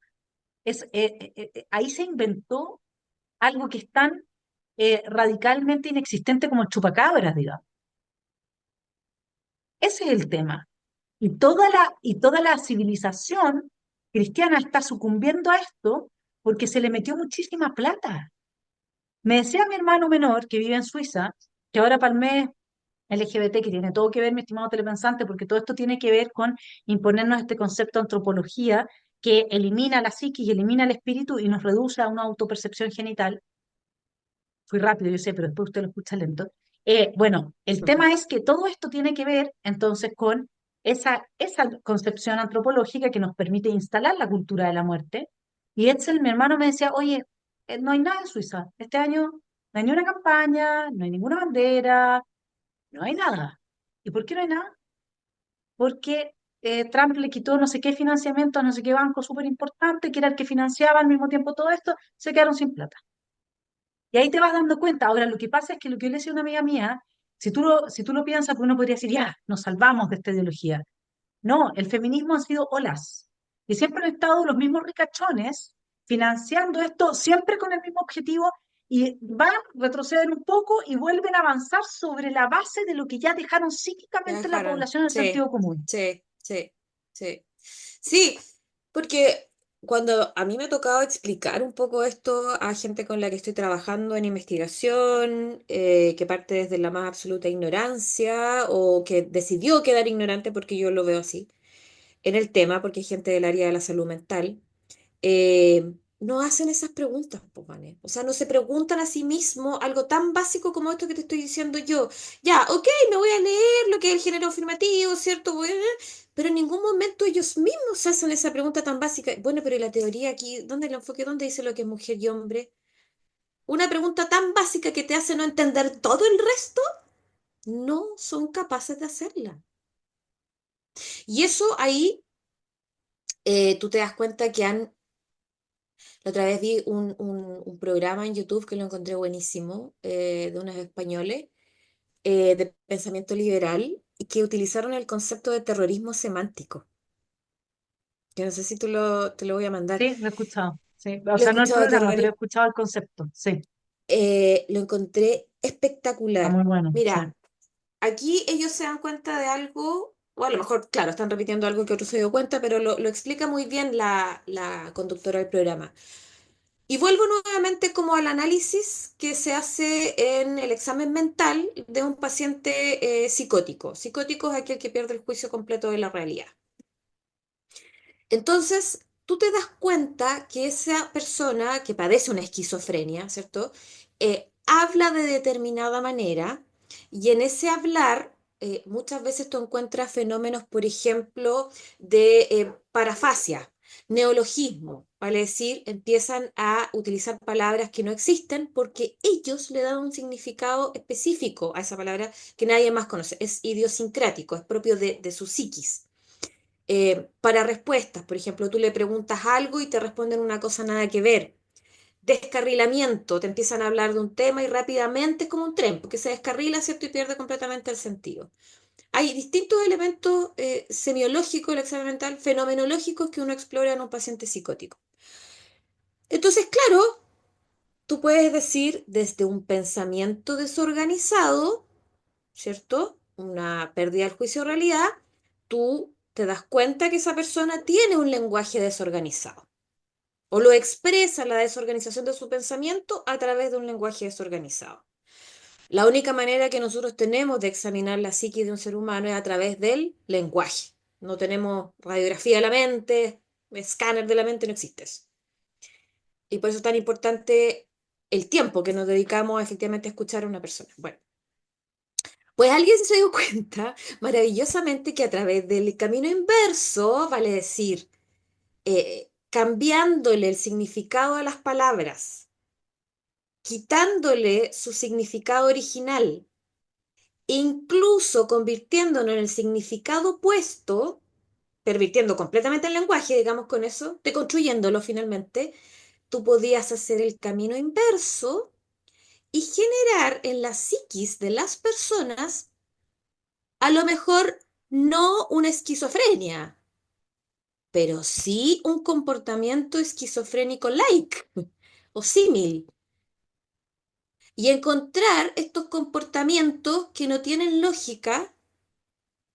Ahí se inventó algo que es tan radicalmente inexistente como el chupacabras, digamos. Ese es el tema. Y toda la civilización cristiana está sucumbiendo a esto porque se le metió muchísima plata. Me decía mi hermano menor, que vive en Suiza, que ahora para el mes LGBT, que tiene todo que ver, mi estimado telepensante, porque todo esto tiene que ver con imponernos este concepto de antropología que elimina la psiquis y elimina el espíritu y nos reduce a una autopercepción genital. Fui rápido, yo sé, pero después usted lo escucha lento. Bueno, el tema es que todo esto tiene que ver entonces con esa concepción antropológica que nos permite instalar la cultura de la muerte. Y Edsel, mi hermano, me decía, oye, no hay nada en Suiza. Este año no hay ni una campaña, no hay ninguna bandera, no hay nada. ¿Y por qué no hay nada? Porque Trump le quitó no sé qué financiamiento a no sé qué banco súper importante, que era el que financiaba al mismo tiempo todo esto, se quedaron sin plata. Y ahí te vas dando cuenta. Ahora, lo que pasa es que lo que yo le decía a una amiga mía, si tú lo piensas, pues uno podría decir, ya, nos salvamos de esta ideología. No, el feminismo han sido olas. Y siempre han estado los mismos ricachones financiando esto, siempre con el mismo objetivo, y van, retroceden un poco y vuelven a avanzar sobre la base de lo que ya dejaron Ya psíquicamente la dejaron. población en Sí, sentido común. sí, sí, sí. Sí, porque cuando a mí me ha tocado explicar un poco esto a gente con la que estoy trabajando en investigación, que parte desde la más absoluta ignorancia o que decidió quedar ignorante porque yo lo veo así en el tema, porque hay gente del área de la salud mental, no hacen esas preguntas, pues, Vane. O sea, no se preguntan a sí mismos algo tan básico como esto que te estoy diciendo yo. Ya, ok, me voy a leer lo que es el género afirmativo, ¿cierto? Pero en ningún momento ellos mismos hacen esa pregunta tan básica. Bueno, pero ¿y la teoría aquí? ¿Dónde el enfoque? ¿Dónde dice lo que es mujer y hombre? Una pregunta tan básica que te hace no entender todo el resto, no son capaces de hacerla. Y eso ahí tú te das cuenta que la otra vez vi un programa en YouTube que lo encontré buenísimo, de unos españoles, de pensamiento liberal, y que utilizaron el concepto de terrorismo semántico. Que no sé si te lo voy a mandar. Sí, lo he escuchado. Sí. O Lo he sea, no el escuchado de programa, pero he terrorismo. escuchado el concepto. Sí, Lo encontré está espectacular. muy bueno. Sí. Mira, aquí ellos se dan cuenta de algo, o a lo mejor, claro, están repitiendo algo que otro se dio cuenta, pero lo explica muy bien la conductora del programa. Y vuelvo nuevamente como al análisis que se hace en el examen mental de un paciente psicótico. Psicótico es aquel que pierde el juicio completo de la realidad. Entonces, tú te das cuenta que esa persona que padece una esquizofrenia, ¿cierto? Habla de determinada manera y en ese hablar muchas veces tú encuentras fenómenos, por ejemplo, de parafasia, neologismo, vale decir, empiezan a utilizar palabras que no existen porque ellos le dan un significado específico a esa palabra que nadie más conoce. Es idiosincrático, es propio de su psiquis. Para respuestas, por ejemplo, tú le preguntas algo y te responden una cosa nada que ver. Descarrilamiento, te empiezan a hablar de un tema y rápidamente es como un tren, porque se descarrila, ¿cierto? Y pierde completamente el sentido. Hay distintos elementos semiológicos del examen mental, fenomenológicos que uno explora en un paciente psicótico. Entonces, claro, tú puedes decir desde un pensamiento desorganizado, ¿cierto? Una pérdida del juicio de realidad, tú te das cuenta que esa persona tiene un lenguaje desorganizado o lo expresa la desorganización de su pensamiento a través de un lenguaje desorganizado. La única manera que nosotros tenemos de examinar la psique de un ser humano es a través del lenguaje. No tenemos radiografía de la mente, escáner de la mente, no existe eso. Y por eso es tan importante el tiempo que nos dedicamos efectivamente a escuchar a una persona. Bueno, pues alguien se dio cuenta maravillosamente que a través del camino inverso, vale decir, cambiándole el significado a las palabras, quitándole su significado original, incluso convirtiéndolo en el significado opuesto, pervirtiendo completamente el lenguaje, digamos con eso, deconstruyéndolo finalmente, tú podías hacer el camino inverso y generar en la psiquis de las personas a lo mejor no una esquizofrenia, pero sí un comportamiento esquizofrénico like o símil. Y encontrar estos comportamientos que no tienen lógica,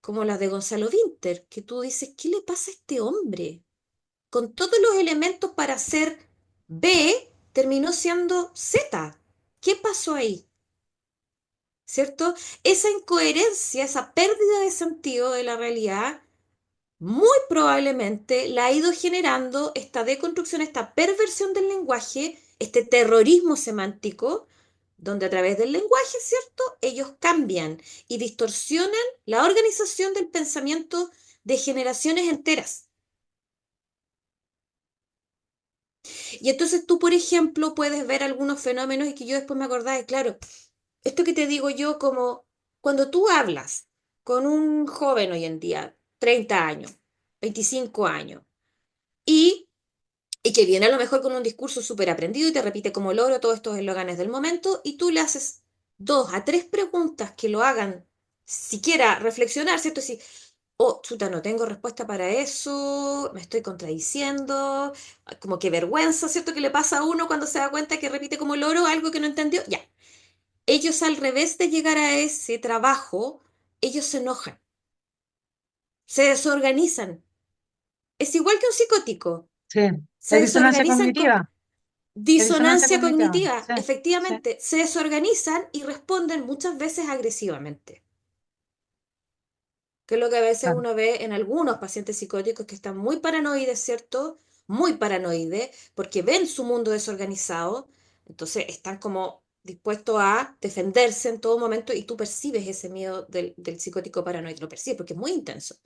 como las de Gonzalo Vinter, que tú dices, ¿qué le pasa a este hombre? Con todos los elementos para ser B, terminó siendo Z. ¿Qué pasó ahí? ¿Cierto? Esa incoherencia, esa pérdida de sentido de la realidad, muy probablemente la ha ido generando esta deconstrucción, esta perversión del lenguaje, este terrorismo semántico, donde a través del lenguaje, ¿cierto? Ellos cambian y distorsionan la organización del pensamiento de generaciones enteras. Y entonces tú, por ejemplo, puedes ver algunos fenómenos y que yo después me acordaba, de, claro, esto que te digo yo como cuando tú hablas con un joven hoy en día, 30 años, 25 años, y, y que viene a lo mejor con un discurso súper aprendido y te repite como loro todos estos eslóganes del momento, y tú le haces 2 a 3 preguntas que lo hagan siquiera reflexionar, ¿cierto? Si, oh, chuta, no tengo respuesta para eso, me estoy contradiciendo, como que vergüenza, ¿cierto? Que le pasa a uno cuando se da cuenta que repite como loro algo que no entendió. Ya, ellos al revés de llegar a ese trabajo, ellos se enojan, se desorganizan. Es igual que un psicótico, Sí, se es disonancia desorganizan con cognitiva, es disonancia disonancia cognitiva. cognitiva, Sí, sí, efectivamente, se desorganizan y responden muchas veces agresivamente, que es lo que a veces claro. uno ve en algunos pacientes psicóticos que están muy paranoides, ¿cierto? Muy paranoides, porque ven su mundo desorganizado, entonces están como dispuestos a defenderse en todo momento y tú percibes ese miedo del psicótico paranoide, lo percibes porque es muy intenso.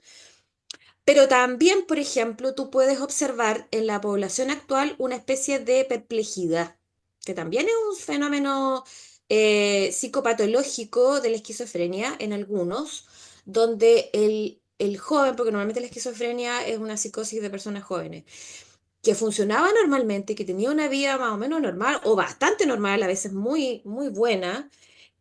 Pero también, por ejemplo, tú puedes observar en la población actual una especie de perplejidad, que también es un fenómeno psicopatológico de la esquizofrenia en algunos, donde el joven, porque normalmente la esquizofrenia es una psicosis de personas jóvenes, que funcionaba normalmente, que tenía una vida más o menos normal o bastante normal, a veces muy, muy buena,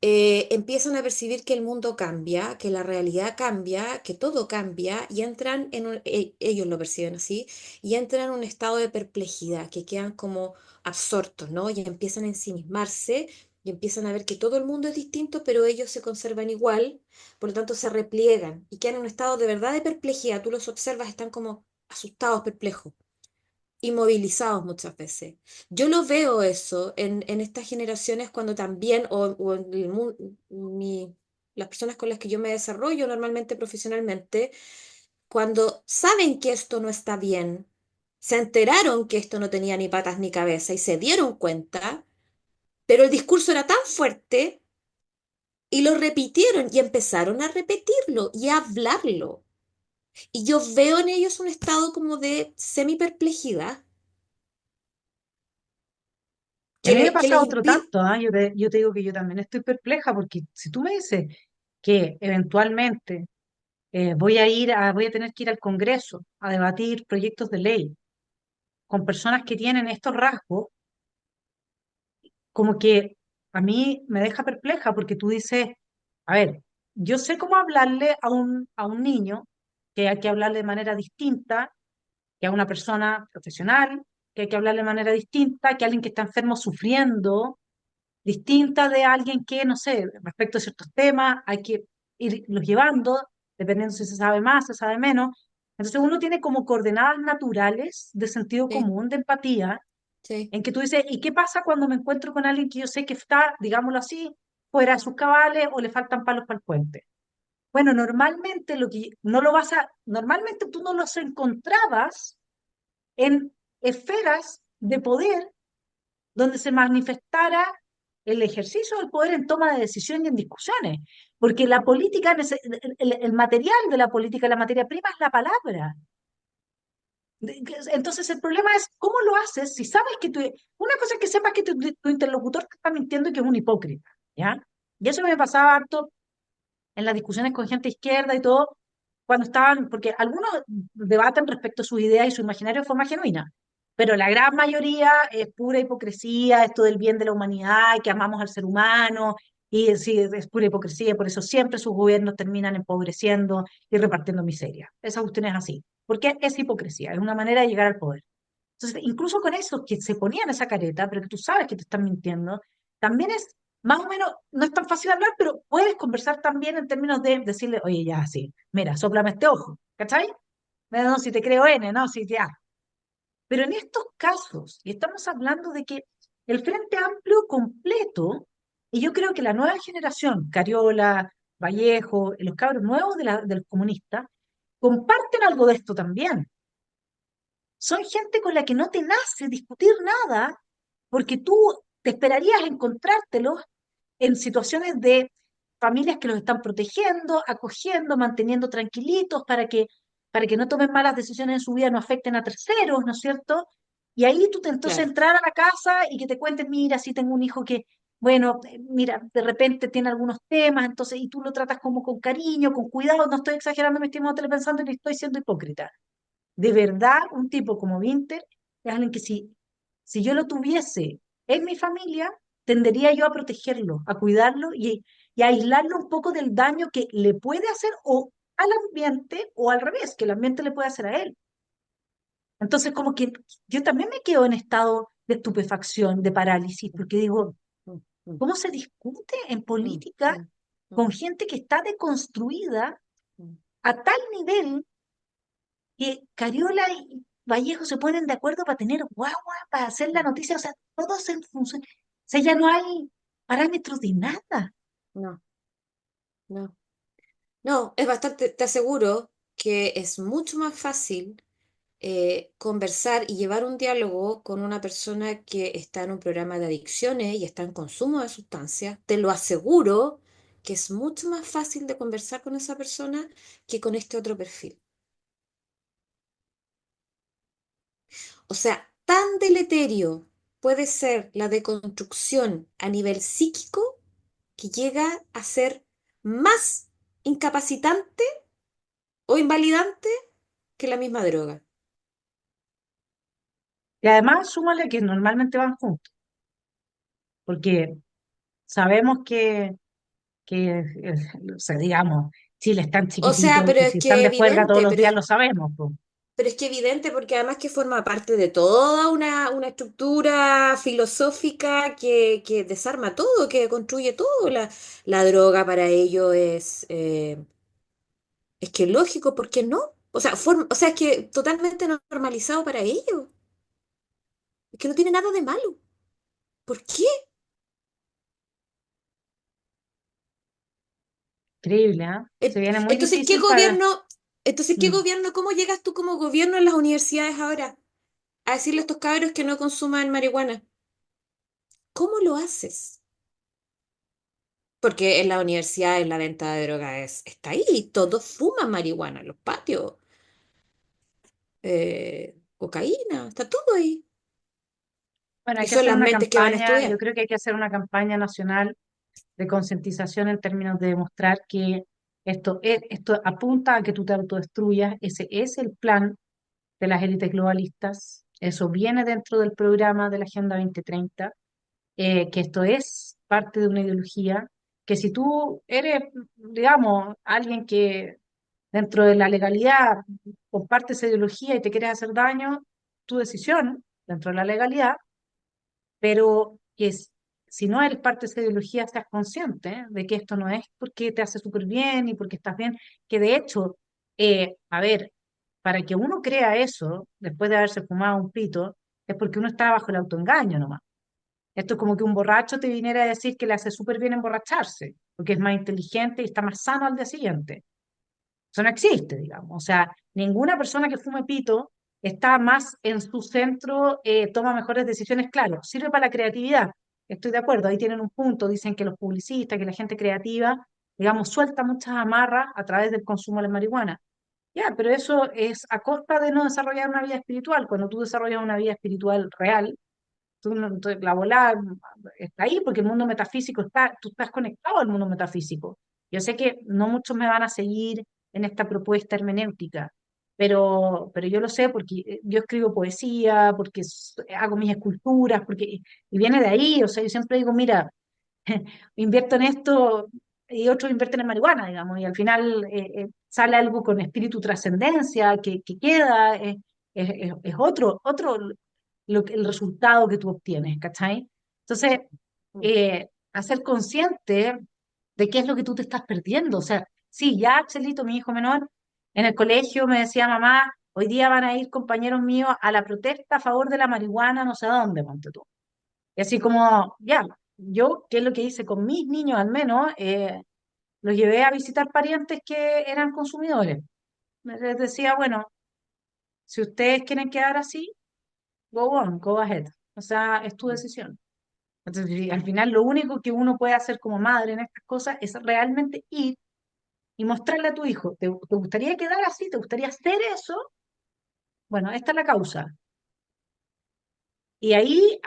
empiezan a percibir que el mundo cambia, que la realidad cambia, que todo cambia y entran en ellos lo perciben así, y entran en un estado de perplejidad, que quedan como absortos, ¿no? Y empiezan a ensimismarse y empiezan a ver que todo el mundo es distinto, pero ellos se conservan igual, por lo tanto se repliegan y quedan en un estado de verdad de perplejidad. Tú los observas, están como asustados, perplejos inmovilizados muchas veces. Yo lo veo eso en estas generaciones cuando también, o en las personas con las que yo me desarrollo normalmente profesionalmente, cuando saben que esto no está bien, se enteraron que esto no tenía ni patas ni cabeza y se dieron cuenta, pero el discurso era tan fuerte y lo repitieron y empezaron a repetirlo y a hablarlo. Y yo veo en ellos un estado como de semi-perplejidad Y a mí me que pasa les otro impide... tanto, ¿ah? Yo te digo que yo también estoy perpleja porque si tú me dices que eventualmente voy a tener que ir al Congreso a debatir proyectos de ley con personas que tienen estos rasgos, como que a mí me deja perpleja porque tú dices, a ver, yo sé cómo hablarle a un niño, que hay que hablarle de manera distinta que a una persona profesional, que hay que hablarle de manera distinta que a alguien que está enfermo sufriendo, distinta de alguien que, no sé, respecto a ciertos temas, hay que irlos llevando, dependiendo si se sabe más, se sabe menos. Entonces uno tiene como coordenadas naturales de sentido Sí, común, de empatía, sí, en que tú dices, ¿y qué pasa cuando me encuentro con alguien que yo sé que está, digámoslo así, fuera de sus cabales o le faltan palos para el puente? Bueno, normalmente normalmente tú no los encontrabas en esferas de poder donde se manifestara el ejercicio del poder en toma de decisión y en discusiones. Porque la política, el material de la política, la materia prima es la palabra. Entonces el problema es cómo lo haces si sabes que una cosa es que sepas que tu interlocutor te está mintiendo y que es un hipócrita, ¿ya? Y eso me pasaba harto en las discusiones con gente izquierda y todo, cuando estaban, porque algunos debaten respecto a sus ideas y su imaginario de forma genuina, pero la gran mayoría es pura hipocresía, esto del bien de la humanidad, que amamos al ser humano, y sí, es pura hipocresía, por eso siempre sus gobiernos terminan empobreciendo y repartiendo miseria. Esa cuestión es así, porque es hipocresía, es una manera de llegar al poder. Entonces, incluso con esos que se ponían esa careta, pero que tú sabes que te están mintiendo, también es más o menos, no es tan fácil hablar, pero puedes conversar también en términos de decirle, oye, ya, sí, mira, sóplame este ojo, ¿cachai? No, si te creo N, no, si ya. Pero en estos casos, y estamos hablando de que el Frente Amplio completo, y yo creo que la nueva generación, Cariola, Vallejo, los cabros nuevos del comunista, comparten algo de esto también. Son gente con la que no te nace discutir nada, porque tú te esperarías encontrártelos en situaciones de familias que los están protegiendo, acogiendo, manteniendo tranquilitos para que no tomen malas decisiones en su vida, no afecten a terceros, ¿no es cierto? Y ahí tú entonces claro. entrar a la casa y que te cuenten, mira, si tengo un hijo que, bueno, mira, de repente tiene algunos temas, entonces, y tú lo tratas como con cariño, con cuidado, no estoy exagerando, mi estimado telepensando, ni estoy siendo hipócrita. De verdad, un tipo como Winter es alguien que si yo lo tuviese en mi familia, tendería yo a protegerlo, a cuidarlo y a aislarlo un poco del daño que le puede hacer o al ambiente o al revés, que el ambiente le puede hacer a él. Entonces, como que yo también me quedo en estado de estupefacción, de parálisis, porque digo, Mm, mm, ¿cómo se discute en mm, política mm, con mm, gente que está deconstruida mm. a tal nivel que Cariola y Vallejo se ponen de acuerdo para tener guagua, para hacer la noticia, o sea, todos en función, o sea, ya no hay parámetros de nada. No, no. No, es bastante, te aseguro que es mucho más fácil conversar y llevar un diálogo con una persona que está en un programa de adicciones y está en consumo de sustancias. Te lo aseguro que es mucho más fácil de conversar con esa persona que con este otro perfil. O sea, tan deleterio puede ser la deconstrucción a nivel psíquico que llega a ser más incapacitante o invalidante que la misma droga. Y además, súmale que normalmente van juntos, porque sabemos o sea, digamos, Chile es tan O sea, chiquitito que si están de juerga todos los días lo sabemos, pues. pero es que evidente porque además que forma parte de toda una estructura filosófica que desarma todo, que construye todo. La droga para ello es que lógico, ¿por qué no? O sea, o sea, es que totalmente normalizado para ellos. Es que no tiene nada de malo. ¿Por qué? Increíble, ¿ah? Se viene muy Entonces, difícil para... entonces, ¿qué Mm. gobierno, cómo llegas tú como gobierno en las universidades ahora? a decirle a estos cabros que no consuman marihuana. ¿Cómo lo haces? Porque en la universidad, en la venta de droga está ahí, todos fuman marihuana en los patios, cocaína, está todo ahí. Bueno, Y hay que son hacer las una mentes que van a campaña, yo estudiar. creo que hay que hacer una campaña nacional de concientización en términos de demostrar que esto apunta a que tú te autodestruyas. Ese es el plan de las élites globalistas. Eso viene dentro del programa de la Agenda 2030, que esto es parte de una ideología, que si tú eres, digamos, alguien que dentro de la legalidad comparte esa ideología y te quieres hacer daño, tu decisión dentro de la legalidad, pero si no eres parte de esa ideología, estás consciente, de que esto no es porque te hace súper bien y porque estás bien, que de hecho, a ver, para que uno crea eso, después de haberse fumado un pito, es porque uno está bajo el autoengaño nomás. Esto es como que un borracho te viniera a decir que le hace súper bien emborracharse, porque es más inteligente y está más sano al día siguiente. Eso no existe, digamos. O sea, ninguna persona que fume pito está más en su centro, toma mejores decisiones. Claro, sirve para la creatividad. Estoy de acuerdo, ahí tienen un punto. Dicen que los publicistas, que la gente creativa, digamos, suelta muchas amarras a través del consumo de la marihuana. Ya, pero eso es a costa de no desarrollar una vida espiritual. Cuando tú desarrollas una vida espiritual real, la bola está ahí porque el mundo metafísico está, tú estás conectado al mundo metafísico. Yo sé que no muchos me van a seguir en esta propuesta hermenéutica, pero yo lo sé porque yo escribo poesía, porque hago mis esculturas, y viene de ahí, o sea, yo siempre digo, mira, invierto en esto y otros invierten en marihuana, digamos, y al final sale algo con espíritu trascendencia que queda, es otro el resultado que tú obtienes, ¿cachai? Entonces, hacer consciente de qué es lo que tú te estás perdiendo. O sea, sí, ya Axelito, mi hijo menor, en el colegio me decía, mamá, hoy día van a ir compañeros míos a la protesta a favor de la marihuana, no sé a dónde, ponte tú. Y así como, ya, yo, ¿qué es lo que hice con mis niños al menos? Los llevé a visitar parientes que eran consumidores. Les decía, bueno, si ustedes quieren quedar así, go on, go ahead. O sea, es tu decisión. Entonces, al final, lo único que uno puede hacer como madre en estas cosas es realmente ir y mostrarle a tu hijo, ¿te gustaría quedar así? ¿Te gustaría hacer eso? Bueno, esta es la causa. Y ahí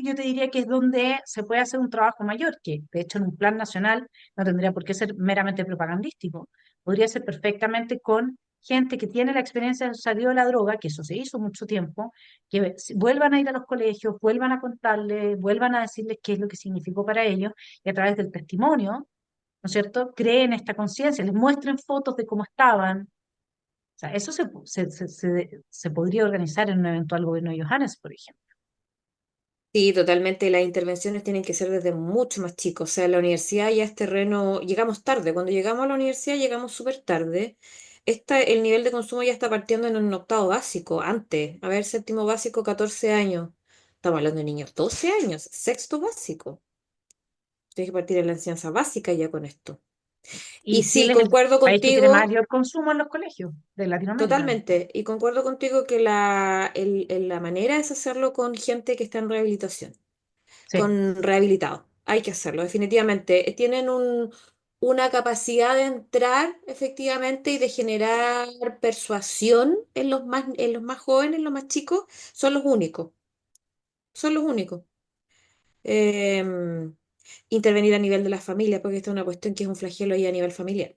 yo te diría que es donde se puede hacer un trabajo mayor, que de hecho en un plan nacional no tendría por qué ser meramente propagandístico. Podría ser perfectamente con gente que tiene la experiencia de salir de la droga, que eso se hizo mucho tiempo, que vuelvan a ir a los colegios, vuelvan a contarles, vuelvan a decirles qué es lo que significó para ellos, y a través del testimonio, ¿no es cierto?, creen esta conciencia, les muestren fotos de cómo estaban. O sea, eso se podría organizar en un eventual gobierno de Johannes, por ejemplo. Sí, totalmente. Las intervenciones tienen que ser desde mucho más chicos. O sea, la universidad ya es terreno, llegamos tarde. Cuando llegamos a la universidad llegamos súper tarde. El nivel de consumo ya está partiendo en un octavo básico, antes. A ver, séptimo básico, 14 años. Estamos hablando de niños, 12 años, sexto básico. Tienes que partir en la enseñanza básica ya con esto. Y Y sí, Chile es el concuerdo país que tiene contigo. mayor consumo en los colegios de Latinoamérica. Totalmente, y concuerdo contigo que la manera es hacerlo con gente que está en rehabilitación, Sí, con rehabilitados. Hay que hacerlo, definitivamente. Tienen una capacidad de entrar efectivamente y de generar persuasión en los más jóvenes, en los más chicos, son los únicos, son los únicos. Em, Intervenir a nivel de la familia, porque esta es una cuestión que es un flagelo ahí a nivel familiar.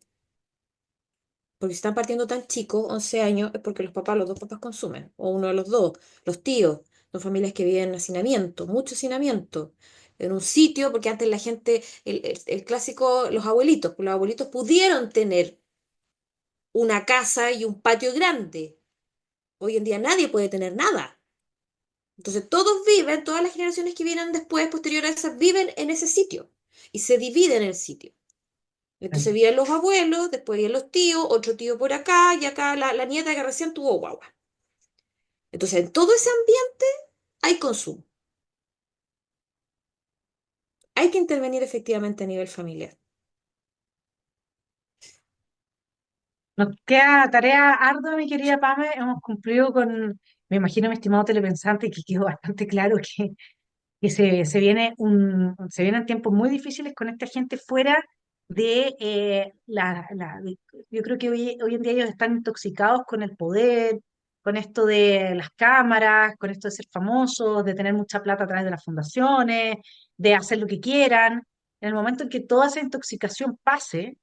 Porque si están partiendo tan chicos, 11 años, es porque los dos papás consumen, o uno de los dos, los tíos, son familias que viven en hacinamiento, mucho hacinamiento, en un sitio, porque antes la gente, el clásico, los abuelitos pudieron tener una casa y un patio grande. Hoy en día nadie puede tener nada. Entonces todos viven, todas las generaciones que vienen después, posterior a esas, viven en ese sitio y se dividen el sitio. Entonces sí. vienen los abuelos, después vienen los tíos, otro tío por acá y acá la nieta que recién tuvo guagua. Entonces en todo ese ambiente hay consumo. Hay que intervenir efectivamente a nivel familiar. Nos queda tarea ardua, mi querida Pame. Hemos cumplido con, me imagino, mi estimado telepensante, que quedó bastante claro que se vienen tiempos muy difíciles con esta gente fuera de yo creo que hoy en día ellos están intoxicados con el poder, con esto de las cámaras, con esto de ser famosos, de tener mucha plata a través de las fundaciones, de hacer lo que quieran. En el momento en que toda esa intoxicación pase,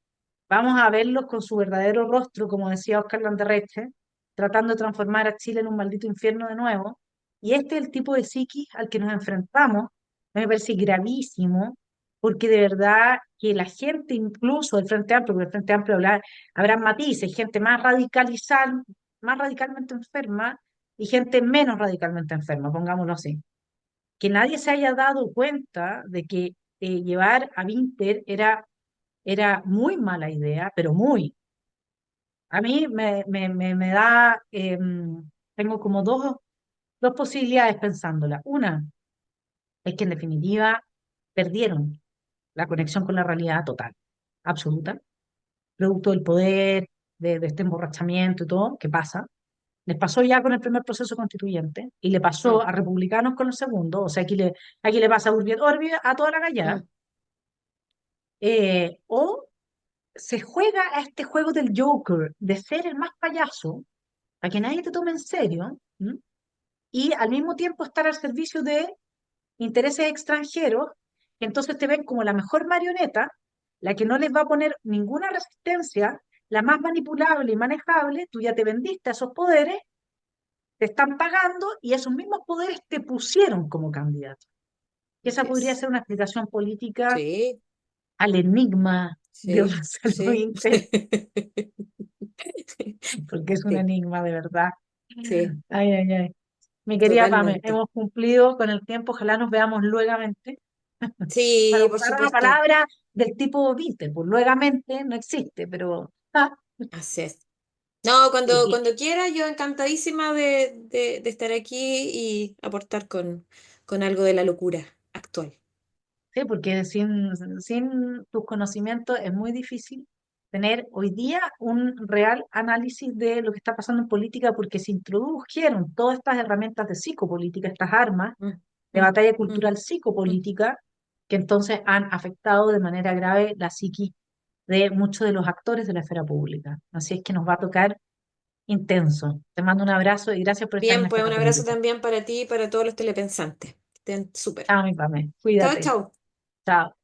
vamos a verlos con su verdadero rostro, como decía Oscar Landerreche, tratando de transformar a Chile en un maldito infierno de nuevo. Y este es el tipo de psiquis al que nos enfrentamos. Me parece gravísimo, porque de verdad que la gente, incluso del Frente Amplio, porque el Frente Amplio habrá matices, gente más radicalizada, más radicalmente enferma y gente menos radicalmente enferma, pongámoslo así. Que nadie se haya dado cuenta de que llevar a Winter era muy mala idea, pero muy. A mí me da, tengo como dos posibilidades pensándola. Una es que en definitiva perdieron la conexión con la realidad total, absoluta, producto del poder, de este emborrachamiento y todo, que pasa. Les pasó ya con el primer proceso constituyente y le pasó Mm, a republicanos con el segundo, o sea, aquí le pasa a Urbi et Orbi a toda la gallada. mm. O se juega a este juego del Joker, de ser el más payaso, para que nadie te tome en serio, ¿m? Y al mismo tiempo estar al servicio de intereses extranjeros, que entonces te ven como la mejor marioneta, la que no les va a poner ninguna resistencia, la más manipulable y manejable. Tú ya te vendiste a esos poderes, te están pagando y esos mismos poderes te pusieron como candidato. Y esa Así podría es. ser una explicación política Sí, al enigma de sí, Gonzalo sí. Inter, porque es un Sí, enigma de verdad. sí, Ay, ay, ay. Mi querida Pame, totalmente. hemos cumplido con el tiempo, ojalá nos veamos luegamente para Sí, por usar una supuesto. palabra del tipo viste, pues luegamente no existe, pero Así es. No, sí, cuando quiera, yo encantadísima de estar aquí y aportar con algo de la locura actual. sí, porque sin tus conocimientos es muy difícil tener hoy día un real análisis de lo que está pasando en política, porque se introdujeron todas estas herramientas de psicopolítica, estas armas Mm, de mm, batalla mm, cultural mm. psicopolítica, que entonces han afectado de manera grave la psiquis de muchos de los actores de la esfera pública. Así es que nos va a tocar intenso. Te mando un abrazo y gracias por estar en Bien, este pues un abrazo capítulo. también para ti y para todos los telepensantes. Estén súper. Chao, mi Pame. Chao, Cuídate. chao. Chao.